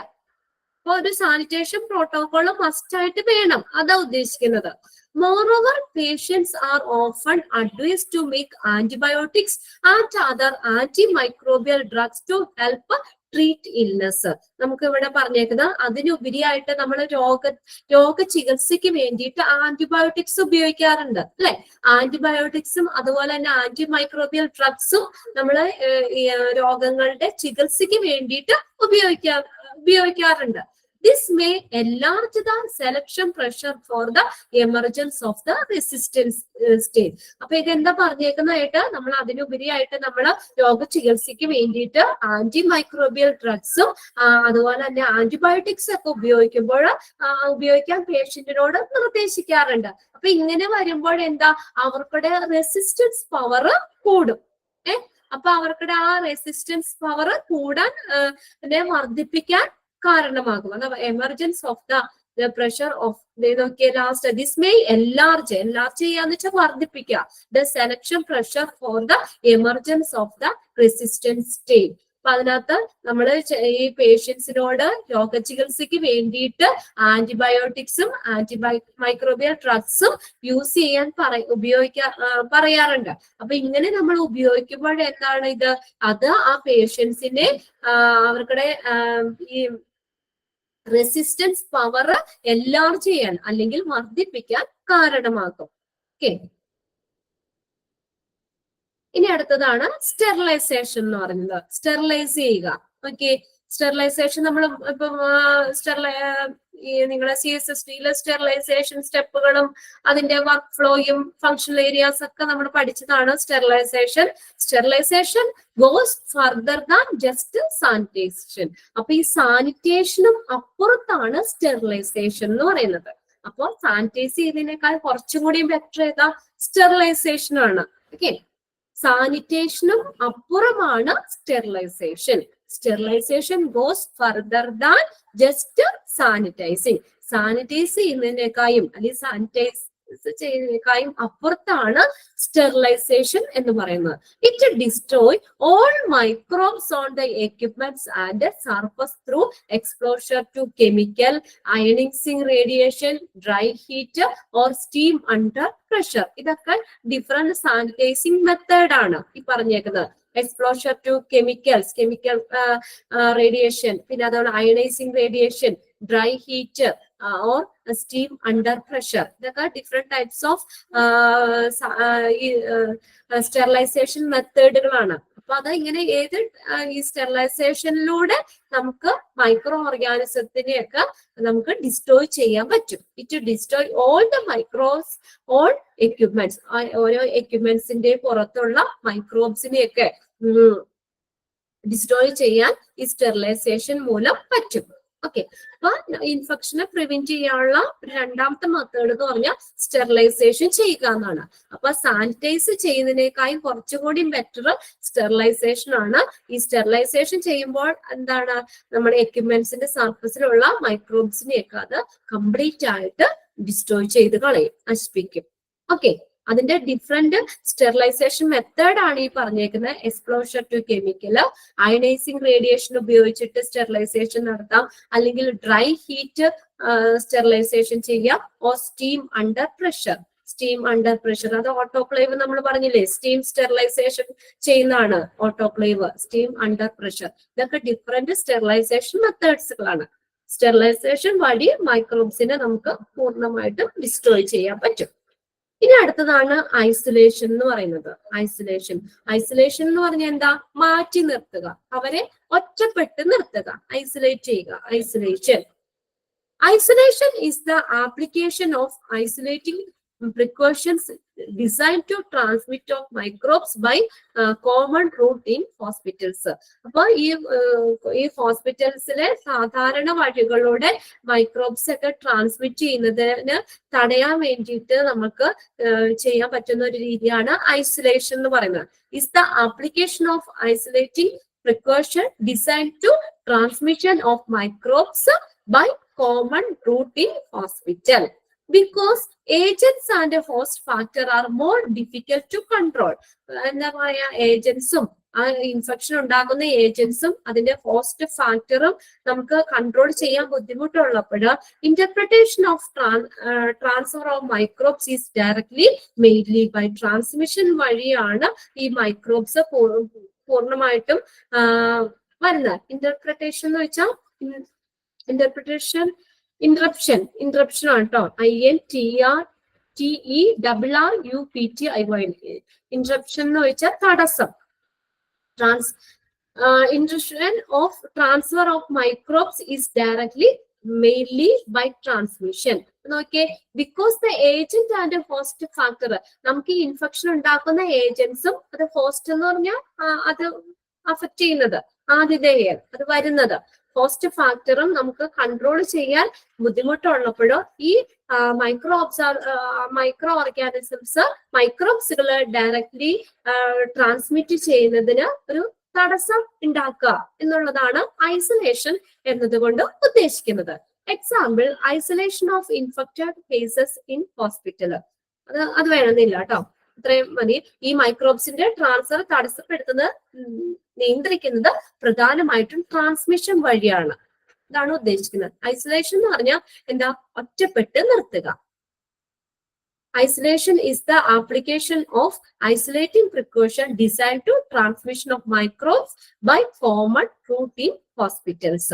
അപ്പൊ ഒരു സാനിറ്റേഷൻ പ്രോട്ടോകോൾ മസ്റ്റ് ആയിട്ട് വേണം, അതാ ഉദ്ദേശിക്കുന്നത്. Moreover, patients are often advised to make antibiotics and other antimicrobial drugs to help treat illness. നമുക്ക് ഇവിടെ പറഞ്ഞേക്കുന്നത് അതിനുപരിയായിട്ട് നമ്മൾ രോഗചികിത്സയ്ക്ക് വേണ്ടിയിട്ട് ആന്റിബയോട്ടിക്സ് ഉപയോഗിക്കാറുണ്ട് അല്ലെ. ആന്റിബയോട്ടിക്സും അതുപോലെ തന്നെ ആന്റിമൈക്രോബിയൽ ഡ്രഗ്സും നമ്മൾ രോഗങ്ങളുടെ ചികിത്സയ്ക്ക് വേണ്ടിയിട്ട് ഉപയോഗിക്കാറുണ്ട്. This may enlarge the selection pressure for the emergence of the resistance state. അപ്പൊ ഇതെന്താ പറഞ്ഞേക്കുന്നതായിട്ട് നമ്മൾ അതിനുപരിയായിട്ട് നമ്മൾ രോഗചികിത്സയ്ക്ക് വേണ്ടിയിട്ട് ആന്റിമൈക്രോബിയൽ ഡ്രഗ്സും അതുപോലെ തന്നെ ആന്റിബയോട്ടിക്സ് ഒക്കെ ഉപയോഗിക്കാൻ പേഷ്യന്റിനോട് നിർദ്ദേശിക്കാറുണ്ട്. അപ്പൊ ഇങ്ങനെ വരുമ്പോൾ എന്താ, അവർക്കുടെ റെസിസ്റ്റൻസ് പവർ കൂടും. അപ്പൊ അവർക്കുടെ ആ റെസിസ്റ്റൻസ് പവർ കൂടാൻ വർദ്ധിപ്പിക്കാൻ കാരണമാകും. അഥവാ emergence of the pressure of last this may enlarge ചെയ്യാന്ന് വെച്ചാൽ വർദ്ധിപ്പിക്കുക the selection pressure for the emergence of the resistance state. അപ്പൊ അതിനകത്ത് നമ്മൾ ഈ പേഷ്യൻസിനോട് രോഗചികിത്സയ്ക്ക് വേണ്ടിയിട്ട് ആന്റിബയോട്ടിക്സും മൈക്രോബിയൽ ഡ്രഗ്സും യൂസ് ചെയ്യാൻ പറയാറുണ്ട്. അപ്പൊ ഇങ്ങനെ നമ്മൾ ഉപയോഗിക്കുമ്പോൾ എന്താണ് അത് ആ പേഷ്യൻസിനെ അവർക്കുടെ ഈ റെസിസ്റ്റൻസ് പവർ എൻലാർജ് ചെയ്യാൻ അല്ലെങ്കിൽ വർദ്ധിപ്പിക്കാൻ കാരണമാകും. ഓക്കെ. ഇനി അടുത്തതാണ് സ്റ്റെറിലൈസേഷൻ എന്ന് പറയുന്നത്. സ്റ്റെറിലൈസ് ചെയ്യുക. ഓക്കെ. സ്റ്റെറിലൈസേഷൻ നമ്മൾ ഇപ്പം നിങ്ങളെ CSST-യിലെ സ്റ്റെറിലൈസേഷൻ സ്റ്റെപ്പുകളും അതിന്റെ വർക്ക് ഫ്ലോയും ഫങ്ഷണൽ ഏരിയാസ് ഒക്കെ നമ്മൾ പഠിച്ചതാണ് sterilisation. Sterilisation goes further than just sanitisation. അപ്പൊ ഈ സാനിറ്റേഷനും അപ്പുറത്താണ് സ്റ്റെറിലൈസേഷൻ എന്ന് പറയുന്നത്. അപ്പൊ സാനിറ്റൈസ് ചെയ്തതിനേക്കാൾ കുറച്ചും കൂടി ബെറ്റർ ഏതാ? സ്റ്റെറിലൈസേഷൻ ആണ്. ഓക്കെ. സാനിറ്റേഷനും അപ്പുറമാണ് sterilisation. Sterilisation goes further than just sanitising. Sanitise ചെയ്യുന്നതിനേക്കാളും അല്ലെങ്കിൽ സാനിറ്റൈസ് ചെയ്യുന്നതിനേക്കാളും അപ്പുറത്താണ് സ്റ്റെറിലൈസേഷൻ എന്ന് പറയുന്നത്. It destroy all microbes on the equipments and surface through exposure to chemical, ionising radiation, dry heat or steam under pressure. ഇതൊക്കെ different sanitising method ആണ് ഈ പറഞ്ഞേക്കുന്നത്. എക്സ്പോഷർ ടു കെമിക്കൽ റേഡിയേഷൻ, പിന്നെ അതുപോലെ ionising radiation, dry heat or steam under pressure. ഇതൊക്കെ different types of sterilisation മെത്തേഡുകളാണ്. അപ്പൊ അത് ഇങ്ങനെ ഏത് ഈ സ്റ്റെറിലൈസേഷനിലൂടെ നമുക്ക് മൈക്രോ ഓർഗാനിസത്തിനെയൊക്കെ നമുക്ക് ഡിസ്ട്രോയ് ചെയ്യാൻ പറ്റും. It destroy all the microbes all equipments. ഓരോ എക്യുപ്മെന്റ്സിന്റെ പുറത്തുള്ള മൈക്രോബ്സിനെയൊക്കെ ഡിസ്ട്രോയ് ചെയ്യാൻ ഈ സ്റ്റെറിലൈസേഷൻ മൂലം പറ്റും. ഓക്കെ, അപ്പൊ ഇൻഫെക്ഷനെ പ്രിവെന്റ് ചെയ്യാനുള്ള രണ്ടാമത്തെ മെത്തേഡ് എന്ന് പറഞ്ഞാൽ സ്റ്റെറിലൈസേഷൻ ചെയ്യുക എന്നാണ്. അപ്പൊ സാനിറ്റൈസ് ചെയ്യുന്നതിനേക്കാളും കുറച്ചുകൂടി ബെറ്റർ സ്റ്റെറിലൈസേഷൻ ആണ്. ഈ സ്റ്റെറിലൈസേഷൻ ചെയ്യുമ്പോൾ എന്താണ്, നമ്മുടെ എക്യുപ്മെന്റ്സിന്റെ സർഫസിലുള്ള മൈക്രോബ്സിനെയൊക്കെ അത് കംപ്ലീറ്റ് ആയിട്ട് ഡിസ്ട്രോയ് ചെയ്ത് കളയും, നശിപ്പിക്കും. ഓക്കെ, അതിന്റെ ഡിഫറെന്റ് സ്റ്റെറിലൈസേഷൻ മെത്തേഡ് ആണ് ഈ പറഞ്ഞേക്കുന്നത്. Exposure to chemical, ionising radiation ഉപയോഗിച്ചിട്ട് സ്റ്റെറിലൈസേഷൻ നടത്താം, അല്ലെങ്കിൽ ഡ്രൈ ഹീറ്റ് സ്റ്റെറിലൈസേഷൻ ചെയ്യാം, or steam under pressure. Steam under pressure അത് ഓട്ടോക്ലേവ് നമ്മൾ പറഞ്ഞില്ലേ, സ്റ്റീം സ്റ്റെറിലൈസേഷൻ ചെയ്യുന്നതാണ് ഓട്ടോക്ലേവ്, സ്റ്റീം അണ്ടർ പ്രഷർ. ഇതൊക്കെ ഡിഫറെന്റ് സ്റ്റെറിലൈസേഷൻ മെത്തേഡ്സുകളാണ്. സ്റ്റെറിലൈസേഷൻ വഴി മൈക്രോബ്സിനെ നമുക്ക് പൂർണ്ണമായിട്ടും ഡിസ്ട്രോയ് ചെയ്യാൻ പറ്റും. ഇനി അടുത്തതാണ് ഐസൊലേഷൻ എന്ന് പറയുന്നത്. ഐസൊലേഷൻ എന്ന് പറഞ്ഞാൽ എന്താ, മാറ്റി നിർത്തുക, അവരെ ഒറ്റപ്പെട്ട് നിർത്തുക, ഐസൊലേറ്റ് ചെയ്യുക. Isolation is the application of isolating precautions designed to transmit of microbes by common route in hospitals. അപ്പൊ ഈ ഹോസ്പിറ്റൽസിലെ സാധാരണ വഴികളിലൂടെ മൈക്രോബ്സ് ഒക്കെ ട്രാൻസ്മിറ്റ് ചെയ്യുന്നതിന് തടയാൻ വേണ്ടിയിട്ട് നമുക്ക് ചെയ്യാൻ പറ്റുന്ന ഒരു രീതിയാണ് ഐസൊലേഷൻ എന്ന് പറയുന്നത്. Is the application of isolating precaution designed to transmission of microbes by common route in hospital, because agents and host factor are more difficult to control. എന്താ പറയാ, ഏജൻസും ആ ഇൻഫെക്ഷൻ ഉണ്ടാകുന്ന ഏജൻസും അതിന്റെ ഹോസ്റ്റ് ഫാക്ടറും നമുക്ക് കൺട്രോൾ ചെയ്യാൻ ബുദ്ധിമുട്ടുള്ളപ്പോൾ interpretation of transfer of microbes is directly mainly by transmission വഴിയാണ് ഈ മൈക്രോബ്സ് പൂർണ്ണമായിട്ടും വരുന്നത്. ഇന്റർപ്രിട്ടേഷൻ എന്ന് വെച്ചാൽ ഇന്റർപ്രിട്ടേഷൻ ഇൻട്രപ്ഷൻ ആണ് കേട്ടോ. INTRTERRUPTION. ഇൻട്രപ്ഷൻ എന്ന് വെച്ചാൽ തടസ്സം. Interruption of transfer of microbes is directly mainly by transmission. നോക്കിയേ, because the agent and host factor, നമുക്ക് ഈ ഇൻഫെക്ഷൻ ഉണ്ടാക്കുന്ന ഏജൻസും അത് ഹോസ്റ്റ് എന്ന് പറഞ്ഞാൽ അത് അഫക്ട് ചെയ്യുന്നത് ആതിഥേയർ, അത് വരുന്നത് ഹോസ്റ്റ് ഫാക്ടറും നമുക്ക് കൺട്രോൾ ചെയ്യാൻ ബുദ്ധിമുട്ടുള്ളപ്പോഴോ ഈ മൈക്രോ ഓർഗാനിസംസ് മൈക്രോബ്സുകള് ഡയറക്ട്ലി ട്രാൻസ്മിറ്റ് ചെയ്യുന്നതിന് ഒരു തടസ്സം ഉണ്ടാക്കുക എന്നുള്ളതാണ് ഐസൊലേഷൻ എന്നതുകൊണ്ട് ഉദ്ദേശിക്കുന്നത്. Example, isolation of infected cases in hospital. അത് വേണമെന്നില്ല കേട്ടോ, ഇത്രയും മതി. ഈ മൈക്രോബ്സിന്റെ ട്രാൻസ്ഫർ തടസ്സപ്പെടുത്തുന്നത്, നിയന്ത്രിക്കുന്നത് പ്രധാനമായിട്ടും ട്രാൻസ്മിഷൻ വഴിയാണ്. ഇതാണ് ഉദ്ദേശിക്കുന്നത്. ഐസൊലേഷൻ എന്ന് പറഞ്ഞാൽ എന്താ, ഒറ്റപ്പെട്ട് നിർത്തുക. Isolation is the application of isolating precaution designed to transmission of microbes by common route in hospitals.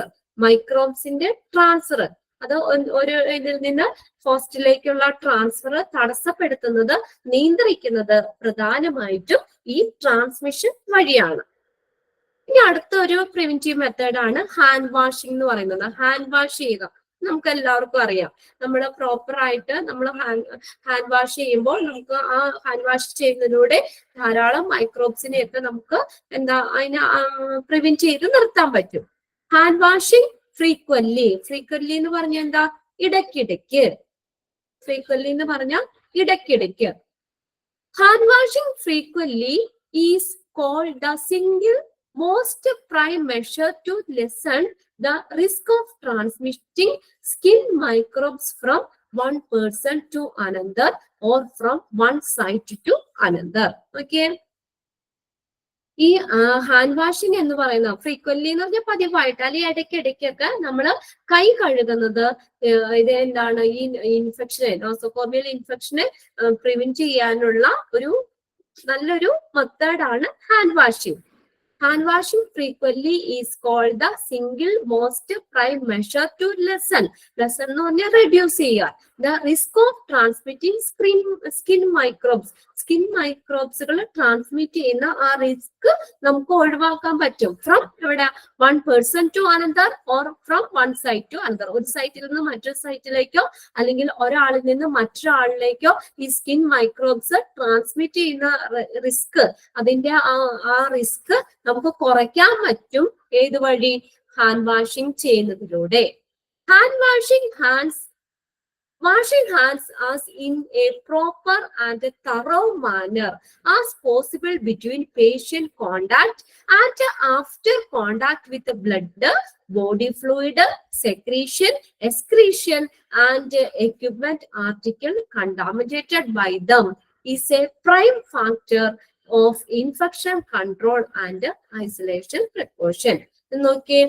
മൈക്രോബ്സിന്റെ ട്രാൻസ്ഫർ, അത് ഒരു ഇതിൽ നിന്ന് ഹോസ്റ്റിലേക്കുള്ള ട്രാൻസ്ഫർ തടസ്സപ്പെടുത്തുന്നത്, നിയന്ത്രിക്കുന്നത് പ്രധാനമായിട്ടും ഈ ട്രാൻസ്മിഷൻ വഴിയാണ്. ഇനി അടുത്ത ഒരു പ്രിവെന്റീവ് മെത്തേഡാണ് ഹാൻഡ് വാഷിംഗ് എന്ന് പറയുന്നത്. ഹാൻഡ് വാഷ് ചെയ്യുക നമുക്ക് എല്ലാവർക്കും അറിയാം. നമ്മൾ പ്രോപ്പർ ആയിട്ട് നമ്മൾ ഹാൻഡ് വാഷ് ചെയ്യുമ്പോൾ നമുക്ക് ആ ഹാൻഡ് വാഷ് ചെയ്യുന്നതിലൂടെ ധാരാളം മൈക്രോബ്സിനെയൊക്കെ നമുക്ക് അതിനെ പ്രിവെന്റ് ചെയ്ത് നിർത്താൻ പറ്റും. ഹാൻഡ് വാഷിംഗ് ഫ്രീക്വന്റ്ലി എന്ന് പറഞ്ഞാൽ എന്താ, ഇടയ്ക്കിടയ്ക്ക്. ഫ്രീക്വന്റ്ലി എന്ന് പറഞ്ഞാൽ ഇടയ്ക്കിടയ്ക്ക്. Hand washing frequently is called the single most prime measure to lessen the risk of transmitting skin microbes from one person to another or from one site to another. Okay. ഈ hand washing എന്ന് പറയുന്ന frequently എന്ന് പറഞ്ഞാൽ പതിവായിട്ട് അല്ലെങ്കിൽ ഇടയ്ക്കിടയ്ക്കൊക്കെ നമ്മൾ കൈ കഴുകുന്നത് ഇത് എന്താണ്, ഈ ഇൻഫെക്ഷനെ, നോസോകോമിയൽ ഇൻഫെക്ഷനെ പ്രിവെന്റ് ചെയ്യാനുള്ള ഒരു നല്ലൊരു മെത്തേഡാണ് hand washing. Hand washing frequently is called the single most prime measure to lessen എന്ന് പറഞ്ഞാൽ reduce ചെയ്യുക the risk of transmitting skin microbes. Skin മൈക്രോബ്സുകൾ ട്രാൻസ്മിറ്റ് ചെയ്യുന്ന ആ റിസ്ക് നമുക്ക് ഒഴിവാക്കാൻ പറ്റും ഫ്രം എവിടെ one person to another or from one site to another. ഒരു സൈറ്റിൽ നിന്ന് മറ്റൊരു സൈറ്റിലേക്കോ അല്ലെങ്കിൽ ഒരാളിൽ നിന്ന് മറ്റൊരാളിലേക്കോ ഈ സ്കിൻ മൈക്രോബ്സ് ട്രാൻസ്മിറ്റ് ചെയ്യുന്ന റിസ്ക്, അതിന്റെ ആ റിസ്ക് നമുക്ക് കുറയ്ക്കാൻ പറ്റും ഏത് വഴി? ഹാൻഡ് വാഷിംഗ് ചെയ്യുന്നതിലൂടെ. Hand washing Washing hands as in a proper and thorough manner as possible between patient contact and after contact with the blood, body fluid, secretion, excretion, and equipment article contaminated by them is a prime factor of infection control and isolation precaution. നോക്കി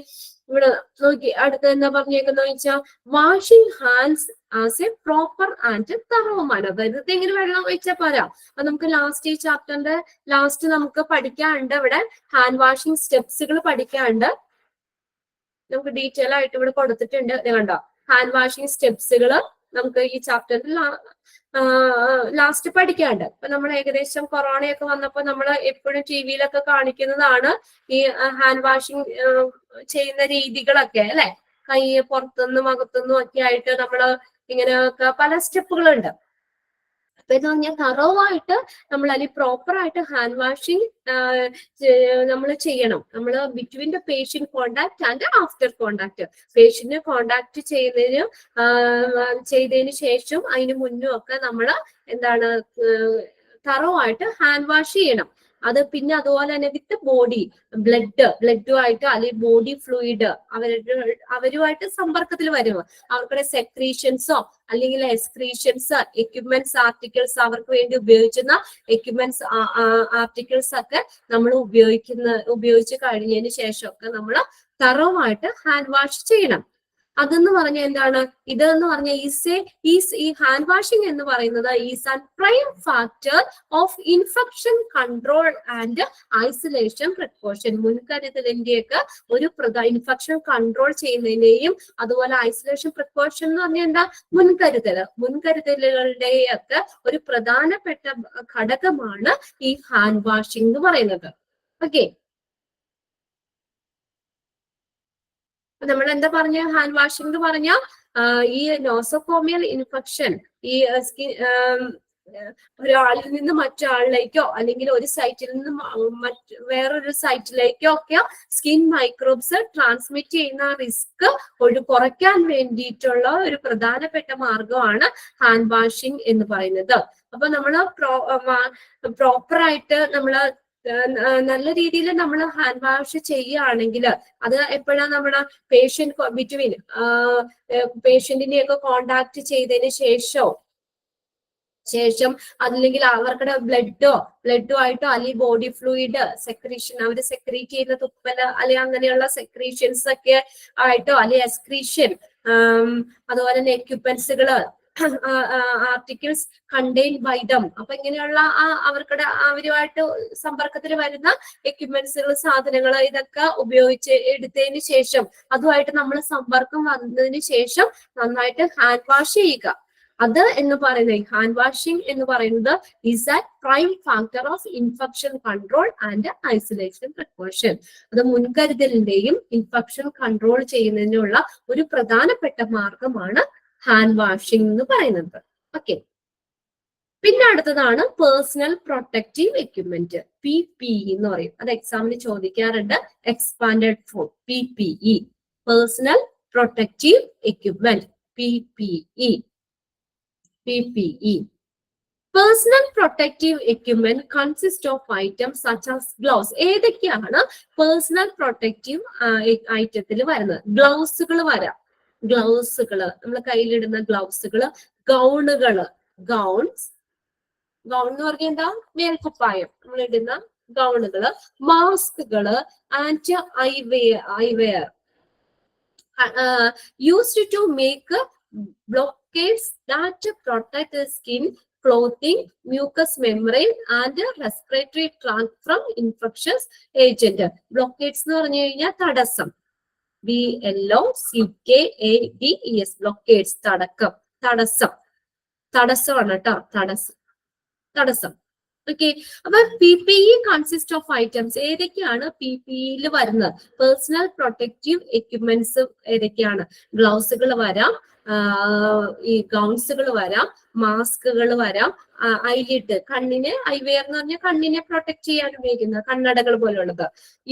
ഇവിടെ നോക്കി അടുത്ത എന്താ പറഞ്ഞേക്കുന്ന വെച്ചാൽ washing hands as a proper and thorough manner. വെറുതെ ഇങ്ങനെ വെള്ളം ഒഴിച്ചാൽ പോരാ. അപ്പൊ നമുക്ക് ലാസ്റ്റ് ഈ ചാപ്റ്ററിന്റെ ലാസ്റ്റ് നമുക്ക് പഠിക്കാനുണ്ട്. ഇവിടെ ഹാൻഡ് വാഷിംഗ് സ്റ്റെപ്സുകൾ പഠിക്കാനുണ്ട്. നമുക്ക് ഡീറ്റെയിൽ ആയിട്ട് ഇവിടെ കൊടുത്തിട്ടുണ്ട്. കണ്ടോ ഹാൻഡ് വാഷിംഗ് സ്റ്റെപ്സുകൾ നമുക്ക് ഈ ചാപ്റ്ററിൽ ലാസ്റ്റ് പഠിക്കാണ്ട്. ഇപ്പൊ നമ്മൾ ഏകദേശം കൊറോണയൊക്കെ വന്നപ്പോ നമ്മൾ എപ്പോഴും ടി വിയിലൊക്കെ കാണിക്കുന്നതാണ് ഈ ഹാൻഡ് വാഷിംഗ് ചെയ്യുന്ന രീതികളൊക്കെ അല്ലെ. കൈ പുറത്തുനിന്നും അകത്തുനിന്നും ഒക്കെ ആയിട്ട് നമ്മള് ഇങ്ങനെയൊക്കെ പല സ്റ്റെപ്പുകളുണ്ട്. അപ്പൊ എന്ന് പറഞ്ഞാൽ തറവായിട്ട് നമ്മൾ അല്ലെങ്കിൽ പ്രോപ്പർ ആയിട്ട് ഹാൻഡ് വാഷിംഗ് നമ്മൾ ചെയ്യണം. നമ്മൾ between the patient contact and after contact. പേഷ്യന്റിനെ കോണ്ടാക്ട് ചെയ്തതിന് ശേഷം അതിന് മുന്നും ഒക്കെ നമ്മൾ എന്താണ് തറവായിട്ട് ഹാൻഡ് വാഷ് ചെയ്യണം. അത് പിന്നെ അതുപോലെ തന്നെ വിത്ത് ബോഡി ബ്ലഡുമായിട്ട് അല്ലെങ്കിൽ ബോഡി ഫ്ലൂയിഡ് അവരുമായിട്ട് സമ്പർക്കത്തിൽ വരുമോ അവർക്കുടെ സെക്രീഷൻസോ അല്ലെങ്കിൽ എക്സ്ക്രീഷൻസ് എക്യുപ്മെന്റ്സ് ആർട്ടിക്കിൾസ് അവർക്ക് വേണ്ടി ഉപയോഗിക്കുന്ന എക്യുപ്മെന്റ്സ് ആർട്ടിക്കിൾസ് ഒക്കെ നമ്മൾ ഉപയോഗിച്ച് കഴിഞ്ഞതിന് ശേഷമൊക്കെ നമ്മൾ തറവായിട്ട് ഹാൻഡ് വാഷ് ചെയ്യണം. അതെന്ന് പറഞ്ഞാൽ എന്താണ്? ഇതെന്ന് പറഞ്ഞാൽ ഈ ഹാൻഡ് വാഷിംഗ് എന്ന് പറയുന്നത് is an prime factor of infection control and isolation precaution. മുൻകരുതലിന്റെയൊക്കെ ഒരു ഇൻഫെക്ഷൻ കൺട്രോൾ ചെയ്യുന്നതിനെയും അതുപോലെ ഐസൊലേഷൻ പ്രിക്കോഷൻ എന്ന് പറഞ്ഞാൽ എന്താ? മുൻകരുതലുകളുടെയൊക്കെ ഒരു പ്രധാനപ്പെട്ട ഘടകമാണ് ഈ ഹാൻഡ് വാഷിംഗ് എന്ന് പറയുന്നത്. ഓക്കെ, നമ്മൾ എന്താ പറഞ്ഞ ഹാൻഡ് വാഷിംഗ് എന്ന് പറഞ്ഞാൽ ഈ നോസോകോമിയൽ ഇൻഫെക്ഷൻ ഈ ഒരാളിൽ നിന്ന് മറ്റൊരാളിലേക്കോ അല്ലെങ്കിൽ ഒരു സൈറ്റിൽ നിന്ന് വേറൊരു സൈറ്റിലേക്കോ ഒക്കെ സ്കിൻ മൈക്രോബ്സ് ട്രാൻസ്മിറ്റ് ചെയ്യുന്ന റിസ്ക് കുറയ്ക്കാൻ വേണ്ടിയിട്ടുള്ള ഒരു പ്രധാനപ്പെട്ട മാർഗമാണ് ഹാൻഡ് വാഷിംഗ് എന്ന് പറയുന്നത്. അപ്പൊ നമ്മള് പ്രോപ്പറായിട്ട് നമ്മള് നല്ല രീതിയിൽ നമ്മൾ ഹാൻഡ് വാഷ് ചെയ്യുകയാണെങ്കിൽ അത് എപ്പോഴാണ് നമ്മുടെ പേഷ്യന്റിനെയൊക്കെ കോണ്ടാക്ട് ചെയ്തതിന് ശേഷം അല്ലെങ്കിൽ അവരുടെ ബ്ലഡോ ആയിട്ടോ അല്ലെങ്കിൽ ബോഡി ഫ്ലൂയിഡ് സെക്രീഷൻ അവർ സെക്രീറ്റ് ചെയ്യുന്ന തുപ്പല് അല്ലെങ്കിൽ അങ്ങനെയുള്ള സെക്രീഷൻസ് ഒക്കെ ആയിട്ടോ അല്ലെങ്കിൽ എക്സ്ക്രീഷൻ അതുപോലെ തന്നെ എക്യുപ്മെന്റ്സുകള് ആർട്ടിക്കിൾസ് കണ്ടെയ്ൻഡ് ബൈ ദം. അപ്പൊ ഇങ്ങനെയുള്ള അവരുമായിട്ട് സമ്പർക്കത്തിൽ വരുന്ന എക്യുപ്മെന്റ്സുകൾ സാധനങ്ങൾ ഇതൊക്കെ ഉപയോഗിച്ച് എടുത്തതിന് ശേഷം അതുമായിട്ട് നമ്മൾ സമ്പർക്കം വന്നതിന് ശേഷം നന്നായിട്ട് ഹാൻഡ് വാഷ് ചെയ്യുക. അത് എന്ന് പറയുന്നത് ഹാൻഡ് വാഷിംഗ് എന്ന് പറയുന്നത് is A prime factor of infection control and isolation precaution. അത് മുൻകരുതലിന്റെയും ഇൻഫെക്ഷൻ കൺട്രോൾ ചെയ്യുന്നതിനുള്ള ഒരു പ്രധാനപ്പെട്ട മാർഗമാണ് ഹാൻഡ് വാഷിംഗ് എന്ന് പറയുന്നത്. ഓക്കെ, പിന്നെ അടുത്തതാണ് പേഴ്സണൽ പ്രൊട്ടക്റ്റീവ് എക്യുപ്മെന്റ്, PPE എന്ന് പറയും. അത് എക്സാമിന് ചോദിക്കാറുണ്ട്. Expanded form PPE, personal protective equipment PPE. Personal protective equipment consists of items such as gloves. ഏതൊക്കെയാണ് പേഴ്സണൽ പ്രൊട്ടക്റ്റീവ് ഐറ്റത്തിൽ വരുന്നത്? ഗ്ലൗസുകൾ വരാം. നമ്മൾ കയ്യിലിടുന്ന ഗ്ലൗസുകള്, ഗൗൺ എന്ന് പറഞ്ഞാൽ എന്താ? മേൽക്കുപ്പായം നമ്മൾ ഇടുന്ന ഗൗണുകള്, മാസ്കുകള് and eyewear used to make blockades that protect the skin clothing, mucous membrane and respiratory tract from infectious agent. Blockades എന്ന് പറഞ്ഞു കഴിഞ്ഞാൽ തടസ്സം. BLOCKADES blockades തടക്കം, തടസ്സം, തടസ്സമാണ് കേട്ടോ, തടസ്സം. ഓക്കെ, അപ്പൊ PPE കൺസിസ്റ്റ് ഓഫ് ഐറ്റംസ്. ഏതൊക്കെയാണ് PPEയിൽ വരുന്നത്? പേഴ്സണൽ പ്രൊട്ടക്റ്റീവ് എക്യുപ്മെന്റ്സ് ഏതൊക്കെയാണ്? ഗ്ലൗസുകൾ വരാം, ഈ ഗൗൺസുകൾ വരാം, മാസ്കുകൾ വരാം, ഐലിഡ്, കണ്ണിന് ഐവെയർ എന്ന് പറഞ്ഞാൽ കണ്ണിനെ പ്രൊട്ടക്ട് ചെയ്യാൻ ഉപയോഗിക്കുന്ന കണ്ണടകൾ പോലുള്ളത്.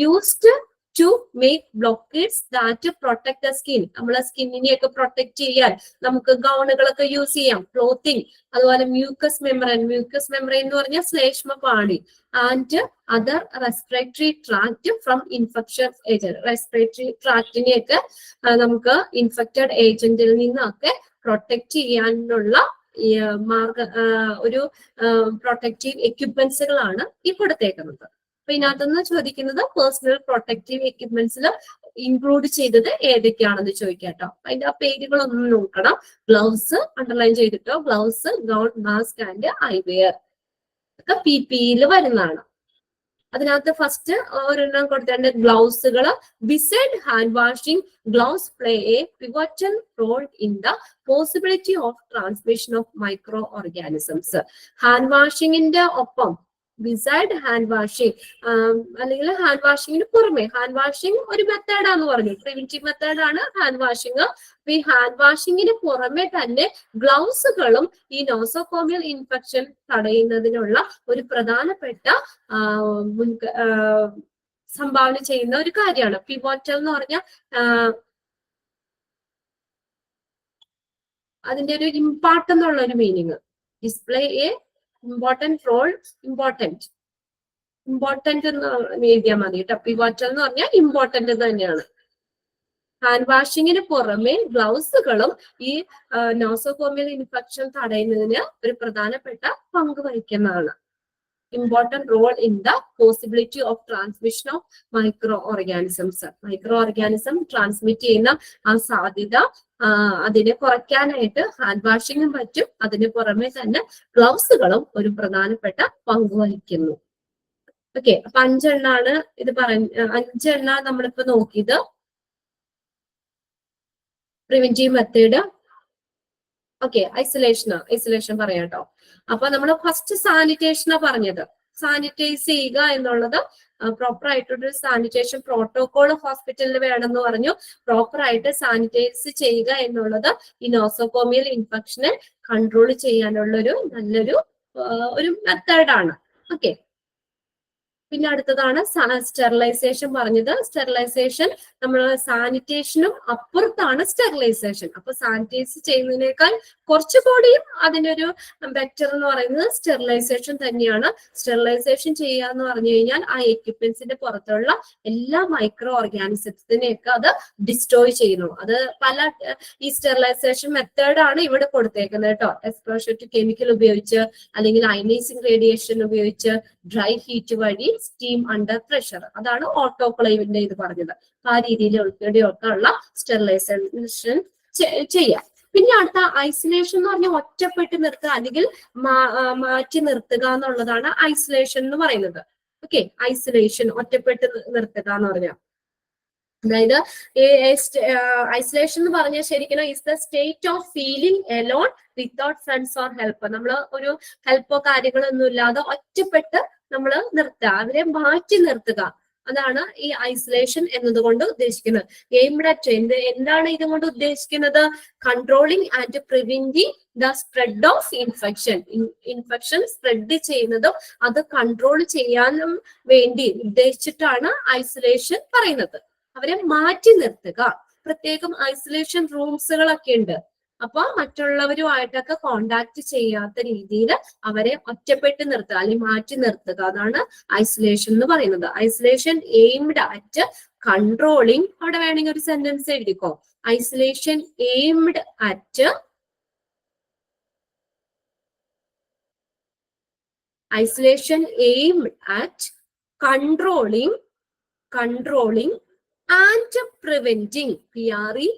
Used to make blockades that protect the skin. നമ്മളെ സ്കിന്നിനെയൊക്കെ പ്രൊട്ടക്ട് ചെയ്യാൻ നമുക്ക് ഗൗണുകളൊക്കെ യൂസ് ചെയ്യാം. ക്ലോത്തിങ്, അതുപോലെ മ്യൂക്കസ് മെംബ്രെയിൻ എന്ന് പറഞ്ഞാൽ ശ്ലേഷ്മപാളി, and other respiratory tract from infection agent. Respiratory ട്രാക്റ്റിനെയൊക്കെ നമുക്ക് ഇൻഫെക്റ്റഡ് ഏജന്റിൽ നിന്നൊക്കെ പ്രൊട്ടക്ട് ചെയ്യാനുള്ള ഒരു പ്രൊട്ടക്റ്റീവ് എക്യുപ്മെന്റ്സുകളാണ് ഈ കൊടുത്തേക്കുന്നത്. അപ്പൊ ഇതിനകത്തുനിന്ന് ചോദിക്കുന്നത് പേഴ്സണൽ പ്രൊട്ടക്റ്റീവ് എക്യുപ്മെന്റ്സിൽ ഇൻക്ലൂഡ് ചെയ്തത് ഏതൊക്കെയാണെന്ന് ചോദിക്കാം കേട്ടോ. അതിന്റെ ആ പേരുകളൊന്നും നോക്കണം. ഗ്ലൗസ് അണ്ടർലൈൻ ചെയ്തിട്ടോ, gloves, gown, mask and eyewear ഒക്കെ PPEയിൽ വരുന്നതാണ്. അതിനകത്ത് ഫസ്റ്റ് ഒരെണ്ണം കൊടുത്തിട്ടുണ്ട് ഗ്ലൗസുകൾ. Beside hand washing, gloves play a pivotal role in the possibility of transmission of microorganisms. Hand വാഷിങ്ങിന്റെ ഒപ്പം, ബിസൈഡ് ഹാൻഡ് വാഷിംഗ് അല്ലെങ്കിൽ ഹാൻഡ് വാഷിങ്ങിന് പുറമെ, ഹാൻഡ് വാഷിംഗ് ഒരു മെത്തേഡാന്ന് പറഞ്ഞു, പ്രിവെന്റീവ് മെത്തേഡാണ് ഹാൻഡ് വാഷിംഗ്. അപ്പൊ ഈ ഹാൻഡ് വാഷിങ്ങിന് പുറമെ തന്നെ ഗ്ലൗസുകളും ഈ നോസോകോമിയൽ ഇൻഫെക്ഷൻ തടയുന്നതിനുള്ള ഒരു പ്രധാനപ്പെട്ട സംഭാവന ചെയ്യുന്ന ഒരു കാര്യമാണ്. പിവോറ്റൽ എന്ന് പറഞ്ഞാൽ അതിന്റെ ഒരു ഇമ്പാർട്ട് എന്നുള്ള ഒരു meaning. Display a important role, important എന്ന് എഴുതിയാൽ മതി കേട്ടോ. പിവോറ്റൽ എന്ന് പറഞ്ഞാൽ ഇമ്പോർട്ടന്റ് തന്നെയാണ്. ഹാൻഡ് വാഷിങ്ങിന് പുറമെ ഗ്ലൗസുകളും ഈ നോസോകോമിയൽ ഇൻഫെക്ഷൻ തടയുന്നതിന് ഒരു പ്രധാനപ്പെട്ട പങ്ക് വഹിക്കുന്നതാണ്. Important role in the possibility of transmission of microorganisms. Microorganism transmit ചെയ്യുന്ന ആ സാധ്യത അതിനെ കുറയ്ക്കാനായിട്ട് ഹാൻഡ് വാഷിങ്ങും പറ്റും. അതിന് പുറമെ തന്നെ ഗ്ലൗസുകളും ഒരു പ്രധാനപ്പെട്ട പങ്ക് വഹിക്കുന്നു. ഓക്കെ, അപ്പൊ 5 എണ്ണാണ് ഇത് 5 എണ്ണ നമ്മളിപ്പോ നോക്കിയത്. Preventive method. ഓക്കെ, ഐസൊലേഷൻ പറയാം കേട്ടോ. അപ്പൊ നമ്മൾ ഫസ്റ്റ് സാനിറ്റേഷനാ പറഞ്ഞത്. സാനിറ്റൈസ് ചെയ്യുക എന്നുള്ളത് പ്രോപ്പർ ആയിട്ടൊരു സാനിറ്റേഷൻ പ്രോട്ടോകോൾ ഹോസ്പിറ്റലിൽ വേണമെന്ന് പറഞ്ഞു. പ്രോപ്പർ ആയിട്ട് സാനിറ്റൈസ് ചെയ്യുക എന്നുള്ളത് ഈ നോസോകോമിയൽ ഇൻഫെക്ഷനെ കൺട്രോൾ ചെയ്യാനുള്ള നല്ലൊരു മെത്തേഡാണ്. ഓക്കെ, പിന്നെ അടുത്തതാണ് സ്റ്റെറിലൈസേഷൻ പറഞ്ഞത്. സ്റ്റെറിലൈസേഷൻ നമ്മൾ സാനിറ്റേഷനും അപ്പുറത്താണ് സ്റ്റെറിലൈസേഷൻ. അപ്പൊ സാനിറ്റൈസ് ചെയ്യുന്നതിനേക്കാൾ കുറച്ചുകൂടിയും അതിനൊരു ബെറ്റർ എന്ന് പറയുന്നത് സ്റ്റെറിലൈസേഷൻ തന്നെയാണ്. സ്റ്റെറിലൈസേഷൻ ചെയ്യുക എന്ന് പറഞ്ഞു കഴിഞ്ഞാൽ ആ എക്യുപ്മെന്റ്സിന്റെ പുറത്തുള്ള എല്ലാ മൈക്രോ ഓർഗാനിസത്തിനെയൊക്കെ അത് ഡിസ്ട്രോയ് ചെയ്യുന്നു. അത് പല ഈ സ്റ്റെറിലൈസേഷൻ മെത്തേഡാണ് ഇവിടെ കൊടുത്തേക്കുന്നത് കേട്ടോ. എക്സ്പോഷർ ടു കെമിക്കൽ ഉപയോഗിച്ച്, അല്ലെങ്കിൽ അയനൈസിങ് റേഡിയേഷൻ ഉപയോഗിച്ച്, ഡ്രൈ ഹീറ്റ് വഴി, സ്റ്റീം അണ്ടർ പ്രഷർ, അതാണ് ഓട്ടോക്ലേവിന്റെ ഇത് പറഞ്ഞത്. ആ രീതിയിൽ ഉൾപ്പെടെയൊക്കെ ഉള്ള സ്റ്റെറിലൈസേഷൻ ചെയ്യാം. പിന്നെ അടുത്ത ഐസൊലേഷൻ എന്ന് പറഞ്ഞാൽ ഒറ്റപ്പെട്ട് നിർത്തുക അല്ലെങ്കിൽ മാറ്റി നിർത്തുക എന്നുള്ളതാണ് ഐസൊലേഷൻ എന്ന് പറയുന്നത്. ഓക്കെ, ഐസൊലേഷൻ ഒറ്റപ്പെട്ട് നിർത്തുക എന്ന് പറഞ്ഞാൽ, അതായത് ഐസൊലേഷൻ എന്ന് പറഞ്ഞാൽ ശരിക്കും is the state of feeling alone without friends or help. നമ്മൾ ഒരു ഹെൽപ്പോ കാര്യങ്ങളൊന്നും ഇല്ലാതെ ഒറ്റപ്പെട്ട് നമ്മൾ നിർത്തുക, അവരെ മാറ്റി നിർത്തുക, അതാണ് ഈ ഐസൊലേഷൻ എന്നതുകൊണ്ട് ഉദ്ദേശിക്കുന്നത്. എയിംഡ് അറ്റ് എന്താണ് ഇതുകൊണ്ട് ഉദ്ദേശിക്കുന്നത്? Controlling and preventing the spread of infection. Infection spread ചെയ്യുന്നതും അത് കൺട്രോൾ ചെയ്യാനും വേണ്ടി ഉദ്ദേശിച്ചിട്ടാണ് ഐസൊലേഷൻ പറയുന്നത്. അവരെ മാറ്റി നിർത്തുക. പ്രത്യേകം ഐസൊലേഷൻ റൂംസുകളൊക്കെ ഉണ്ട്. അപ്പൊ മറ്റുള്ളവരുമായിട്ടൊക്കെ കോണ്ടാക്ട് ചെയ്യാത്ത രീതിയിൽ അവരെ ഒറ്റപ്പെട്ട് നിർത്തുക അല്ലെങ്കിൽ മാറ്റി നിർത്തുക, അതാണ് ഐസൊലേഷൻ എന്ന് പറയുന്നത്. ഐസൊലേഷൻ എയിംഡ് അറ്റ് കൺട്രോളിങ്, അവിടെ വേണമെങ്കിൽ ഒരു സെന്റൻസ് എഴുതിക്കോ. Isolation aimed at controlling and preventing, preventing,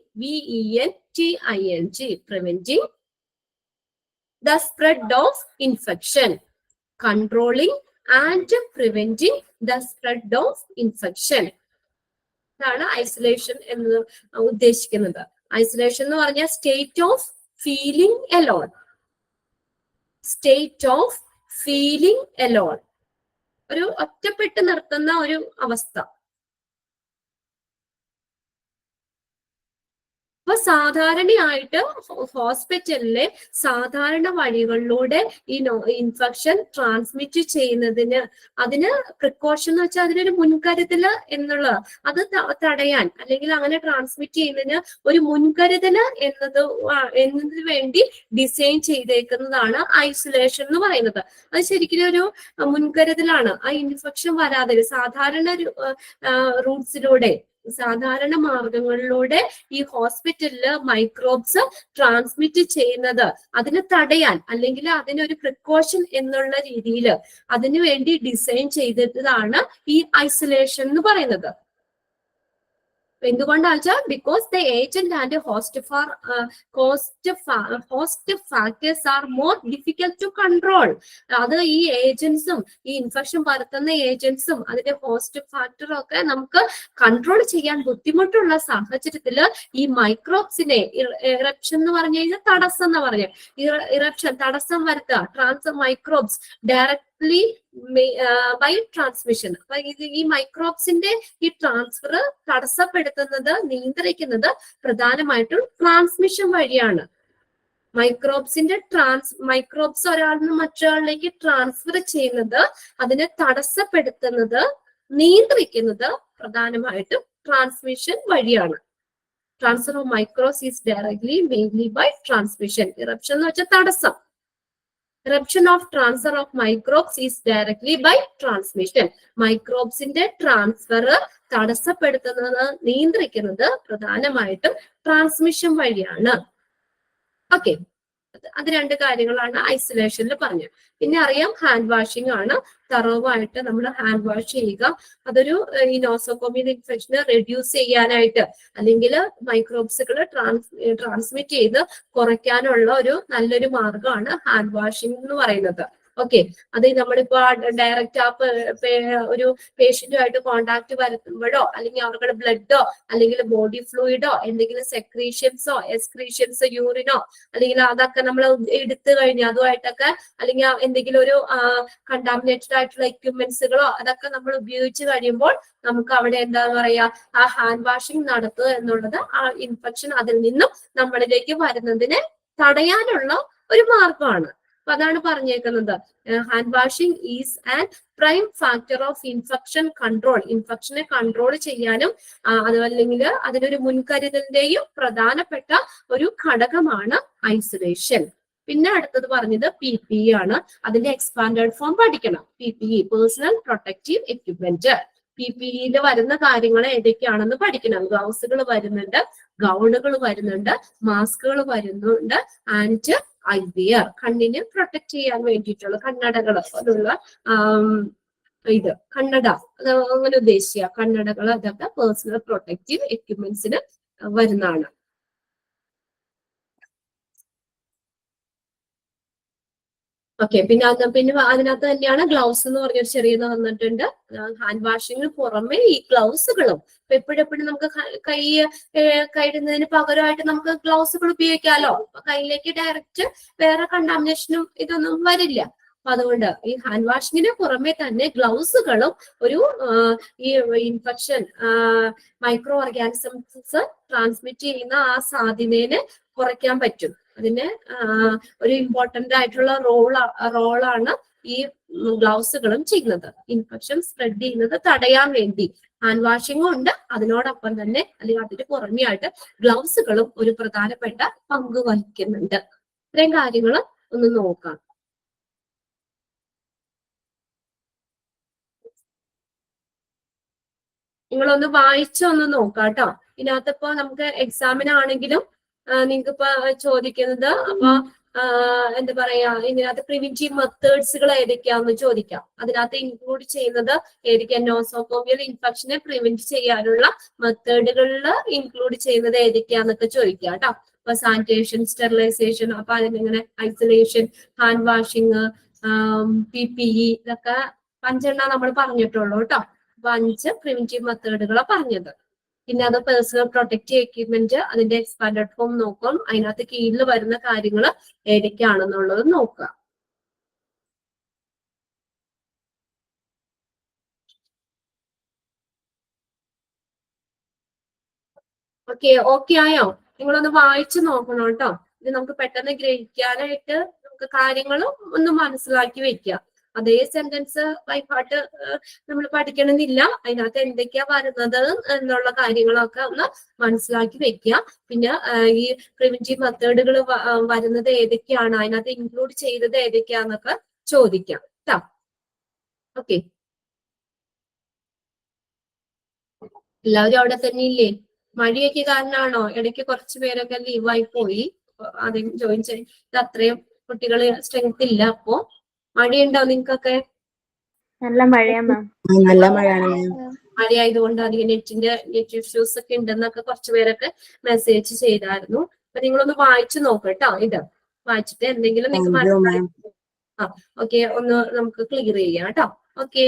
preventing the spread of infection. Controlling and preventing the spread of infection. ഇതാണ് ഐസൊലേഷൻ എന്ന് ഉദ്ദേശിക്കുന്നത്. ഐസൊലേഷൻ എന്ന് പറഞ്ഞാൽ state of feeling alone. State of feeling alone, ഒരു ഒറ്റപ്പെട്ട് നിർത്തുന്ന ഒരു അവസ്ഥ. അപ്പൊ സാധാരണയായിട്ട് ഹോസ്പിറ്റലിലെ സാധാരണ വഴികളിലൂടെ ഈ ഇൻഫെക്ഷൻ ട്രാൻസ്മിറ്റ് ചെയ്യുന്നതിന് അതിന് പ്രിക്കോഷൻ എന്ന് വെച്ചാൽ അതിനൊരു മുൻകരുതല് എന്നുള്ള അത് തടയാൻ അല്ലെങ്കിൽ അങ്ങനെ ട്രാൻസ്മിറ്റ് ചെയ്യുന്നതിന് ഒരു മുൻകരുതല് എന്നതിന് വേണ്ടി ഡിസൈൻ ചെയ്തേക്കുന്നതാണ് ഐസൊലേഷൻ എന്ന് പറയുന്നത്. അത് ശരിക്കും ഒരു മുൻകരുതലാണ്. ആ ഇൻഫെക്ഷൻ വരാതെ സാധാരണ റൂട്ട്സിലൂടെ സാധാരണ മാർഗങ്ങളിലൂടെ ഈ ഹോസ്പിറ്റലില് മൈക്രോബ്സ് ട്രാൻസ്മിറ്റ് ചെയ്യുന്നത് അതിന് തടയാൻ അല്ലെങ്കിൽ അതിനൊരു പ്രിക്കോഷൻ എന്നുള്ള രീതിയിൽ അതിനു വേണ്ടി ഡിസൈൻ ചെയ്തതാണ് ഈ ഐസൊലേഷൻ എന്ന് പറയുന്നത്. എന്തുകൊണ്ടാ വെച്ചാൽ because the agent and host factors are more difficult to control. അത് ഈ ഏജന്റ്സും ഈ ഇൻഫെക്ഷൻ പരത്തുന്ന ഏജന്റ്സും അതിന്റെ ഹോസ്റ്റ് ഫാക്ടറും ഒക്കെ നമുക്ക് കൺട്രോൾ ചെയ്യാൻ ബുദ്ധിമുട്ടുള്ള സാഹചര്യത്തിൽ ഈ മൈക്രോബ്സിനെ ഇറപ്ഷൻ എന്ന് പറഞ്ഞു കഴിഞ്ഞാൽ തടസ്സം എന്ന് പറഞ്ഞു ഇറപ്ഷൻ തടസ്സം വരുത്തുക മൈക്രോബ്സ് ഡയറക്ട്ലി ബൈ ട്രാൻസ്മിഷൻ. അപ്പൊ ഈ മൈക്രോബ്സിന്റെ ഈ ട്രാൻസ്ഫർ തടസ്സപ്പെടുത്തുന്നത് നിയന്ത്രിക്കുന്നത് പ്രധാനമായിട്ടും ട്രാൻസ്മിഷൻ വഴിയാണ്. മൈക്രോബ്സ് ഒരാളിൽ നിന്ന് മറ്റൊരാളിലേക്ക് ട്രാൻസ്ഫർ ചെയ്യുന്നത് അതിനെ തടസ്സപ്പെടുത്തുന്നത് നിയന്ത്രിക്കുന്നത് പ്രധാനമായിട്ടും ട്രാൻസ്മിഷൻ വഴിയാണ്. Transfer of microbes is directly mainly by transmission. Eruption എന്ന് വെച്ചാൽ തടസ്സം. Eruption of transfer of microbes is directly by transmission. മൈക്രോബ്സിന്റെ ട്രാൻസ്ഫർ തടസ്സപ്പെടുത്തുന്നത് നിയന്ത്രിക്കുന്നത് പ്രധാനമായിട്ടും ട്രാൻസ്മിഷൻ വഴിയാണ്. ഓക്കെ, അത് രണ്ട് കാര്യങ്ങളാണ് ഐസൊലേഷനിൽ പറഞ്ഞത്. പിന്നെ അറിയാം ഹാൻഡ് വാഷിംഗ് ആണ്. തറവായിട്ട് നമ്മൾ ഹാൻഡ് വാഷ് ചെയ്യുക. അതൊരു ഈ നോസോകോമിയൽ ഇൻഫെക്ഷനെ റെഡ്യൂസ് ചെയ്യാനായിട്ട് അല്ലെങ്കിൽ മൈക്രോബ്സുകൾ ട്രാൻസ്മിറ്റ് ചെയ്ത് കുറയ്ക്കാനുള്ള ഒരു നല്ലൊരു മാർഗമാണ് ഹാൻഡ് വാഷിംഗ് എന്ന് പറയുന്നത്. ഓക്കെ, അത് നമ്മളിപ്പോ ഡയറക്റ്റ് ഒരു പേഷ്യന്റുമായിട്ട് കോണ്ടാക്ട് വരുത്തുമ്പോഴോ അല്ലെങ്കിൽ അവരുടെ ബ്ലഡോ അല്ലെങ്കിൽ ബോഡി ഫ്ലൂയിഡോ എന്തെങ്കിലും സെക്രീഷൻസോ എക്സ്ക്രീഷൻസ് യൂറിനോ അല്ലെങ്കിൽ അതൊക്കെ നമ്മൾ എടുത്തു കഴിഞ്ഞാൽ അതുമായിട്ടൊക്കെ അല്ലെങ്കിൽ എന്തെങ്കിലും ഒരു കണ്ടാമിനേറ്റഡ് ആയിട്ടുള്ള എക്യുപ്മെന്റ്സുകളോ അതൊക്കെ നമ്മൾ ഉപയോഗിച്ച് കഴിയുമ്പോൾ നമുക്ക് അവിടെ എന്താ പറയാ ആ ഹാൻഡ് വാഷിംഗ് നടത്തുക എന്നുള്ളത് ആ ഇൻഫെക്ഷൻ അതിൽ നിന്നും നമ്മളിലേക്ക് വരുന്നതിനെ തടയാനുള്ള ഒരു മാർഗമാണ്. അപ്പൊ അതാണ് പറഞ്ഞേക്കുന്നത്. Hand washing is an prime factor of infection control. ഇൻഫെക്ഷനെ കൺട്രോൾ ചെയ്യാനും അതല്ലെങ്കിൽ അതിനൊരു മുൻകരുതലിന്റെയും പ്രധാനപ്പെട്ട ഒരു ഘടകമാണ് ഐസൊലേഷൻ. പിന്നെ അടുത്തത് പറഞ്ഞത് PPE ആണ്. അതിന്റെ എക്സ്പാൻഡഡ് ഫോം പഠിക്കണം. PPE personal protective equipment. PPEയിൽ വരുന്ന കാര്യങ്ങൾ ഏതൊക്കെയാണെന്ന് പഠിക്കണം. ഗ്ലൗസുകൾ വരുന്നുണ്ട്, ഗൗണുകൾ വരുന്നുണ്ട്, മാസ്കുകൾ വരുന്നുണ്ട്, ആൻഡ് ഐവിയർ കണ്ണിനെ പ്രൊട്ടക്ട് ചെയ്യാൻ വേണ്ടിയിട്ടുള്ള കണ്ണടകൾ അതുള്ള കണ്ണട അങ്ങനെ ഉദ്ദേശിക്കുക കണ്ണടകൾ അതൊക്കെ പേഴ്സണൽ പ്രൊട്ടക്റ്റീവ് എക്യുപ്മെന്റ്സിന് വരുന്നതാണ്. ഓക്കെ, പിന്നെ അതിനകത്ത് തന്നെയാണ് ഗ്ലൗസ് എന്ന് പറഞ്ഞൊരു ചെറിയത് വന്നിട്ടുണ്ട്. ഹാൻഡ് വാഷിങ്ങിന് പുറമെ ഈ ഗ്ലൗസുകളും ഇപ്പൊ എപ്പോഴെപ്പോഴും നമുക്ക് കൈയിടുന്നതിന് പകരമായിട്ട് നമുക്ക് ഗ്ലൗസുകൾ ഉപയോഗിക്കാമല്ലോ. കയ്യിലേക്ക് ഡയറക്റ്റ് വേറെ കണ്ടാമിനേഷനും ഇതൊന്നും വരില്ല. അപ്പൊ അതുകൊണ്ട് ഈ ഹാൻഡ് വാഷിങ്ങിന് പുറമെ തന്നെ ഗ്ലൗസുകളും ഒരു ഈ ഇൻഫെക്ഷൻ മൈക്രോ ഓർഗാനിസംസ് ട്രാൻസ്മിറ്റ് ചെയ്യുന്ന ആ സാധ്യതയെ കുറയ്ക്കാൻ പറ്റും. അതിന് ഒരു ഇമ്പോർട്ടന്റ് ആയിട്ടുള്ള റോളാണ് ഈ ഗ്ലൗസുകളും ചെയ്യുന്നത്. ഇൻഫെക്ഷൻ സ്പ്രെഡ് ചെയ്യുന്നത് തടയാൻ വേണ്ടി ഹാൻഡ് വാഷിങ്ങും ഉണ്ട്, അതിനോടൊപ്പം തന്നെ അല്ലെങ്കിൽ അതിന് പുറമെ ആയിട്ട് ഗ്ലൗസുകളും ഒരു പ്രധാനപ്പെട്ട പങ്ക് വഹിക്കുന്നുണ്ട്. ഇത്രയും കാര്യങ്ങൾ ഒന്ന് നോക്കാം. നിങ്ങളൊന്ന് വായിച്ചൊന്ന് നോക്കാം കേട്ടോ. ഇതിനകത്തിപ്പോ നമുക്ക് എക്സാമിനാണെങ്കിലും നിങ്ങൾക്ക് ഇപ്പൊ ചോദിക്കുന്നത് അപ്പൊ എന്താ പറയാ ഇതിനകത്ത് പ്രിവെന്റീവ് മെത്തേഡ്സുകൾ ഏതൊക്കെയാണെന്ന് ചോദിക്കാം. അതിനകത്ത് ഇൻക്ലൂഡ് ചെയ്യുന്നത് ഏതൊക്കെയാ നോസോകോമിയൽ ഇൻഫെക്ഷനെ പ്രിവെന്റ് ചെയ്യാനുള്ള മെത്തേഡുകളിൽ ഇൻക്ലൂഡ് ചെയ്യുന്നത് ഏതൊക്കെയാന്നൊക്കെ ചോദിക്കാം കേട്ടോ. ഇപ്പൊ സാനിറ്റേഷൻ, സ്റ്റെറിലൈസേഷൻ, അപ്പൊ അതിനിങ്ങനെ ഐസൊലേഷൻ, ഹാൻഡ് വാഷിങ്, PPE ഇതൊക്കെ 5 നമ്മൾ പറഞ്ഞിട്ടുള്ളൂ കേട്ടോ. അപ്പൊ 5 പ്രിവെന്റീവ് മെത്തേഡുകളാണ് പറഞ്ഞത്. പിന്നെ അത് പേഴ്സണൽ പ്രൊട്ടക്റ്റീവ് എക്യുപ്മെന്റ്, അതിന്റെ എക്സ്പാൻഡഡ് ഫോം നോക്കും, അതിനകത്ത് കീഴിൽ വരുന്ന കാര്യങ്ങൾ ഏതൊക്കെയാണെന്നുള്ളത് നോക്കുക. ഓക്കെ ആയോ? നിങ്ങളൊന്ന് വായിച്ചു നോക്കണം കേട്ടോ. ഇത് നമുക്ക് പെട്ടെന്ന് ഗ്രഹിക്കാനായിട്ട് നമുക്ക് കാര്യങ്ങളും ഒന്ന് മനസ്സിലാക്കി വെക്കുക. അതേ സെന്റൻസ് ബൈഹാർട്ട് നമ്മൾ പഠിക്കണമെന്നില്ല. അതിനകത്ത് എന്തൊക്കെയാ വരുന്നത് എന്നുള്ള കാര്യങ്ങളൊക്കെ ഒന്ന് മനസ്സിലാക്കി വെക്കുക. പിന്നെ ഈ പ്രിവെന്റീവ് മെത്തേഡുകൾ വരുന്നത് ഏതൊക്കെയാണ്, അതിനകത്ത് ഇൻക്ലൂഡ് ചെയ്തത് ഏതൊക്കെയാന്നൊക്കെ ചോദിക്കാം കേട്ടോ. ഓക്കെ, എല്ലാവരും അവിടെ തന്നെ ഇല്ലേ? മഴയൊക്കെ കാരണമാണോ ഇടയ്ക്ക് കുറച്ച് പേരൊക്കെ ലീവായി പോയി? ആദ്യം ജോയിൻ ചെയ്ത് അത്രയും കുട്ടികൾ സ്ട്രെങ്ത് ഇല്ല. അപ്പോ മഴയുണ്ടോ നിങ്ങൾക്കൊക്കെ? നല്ല മഴയാ മാം. നല്ല മഴയാണ്. മഴയായതുകൊണ്ട് അധികം നെറ്റ് ഇഷ്യൂസ് ഒക്കെ ഉണ്ടെന്നൊക്കെ കുറച്ച് പേരൊക്കെ മെസ്സേജ് ചെയ്തായിരുന്നു. അപ്പൊ നിങ്ങളൊന്ന് വായിച്ചു നോക്കട്ടോ. ഇത് വായിച്ചിട്ട് എന്തെങ്കിലും നിങ്ങൾക്ക് മനസ്സിലായി ഓക്കെ ഒന്ന് നമുക്ക് ക്ലിയർ ചെയ്യാം കേട്ടോ. ഓക്കെ.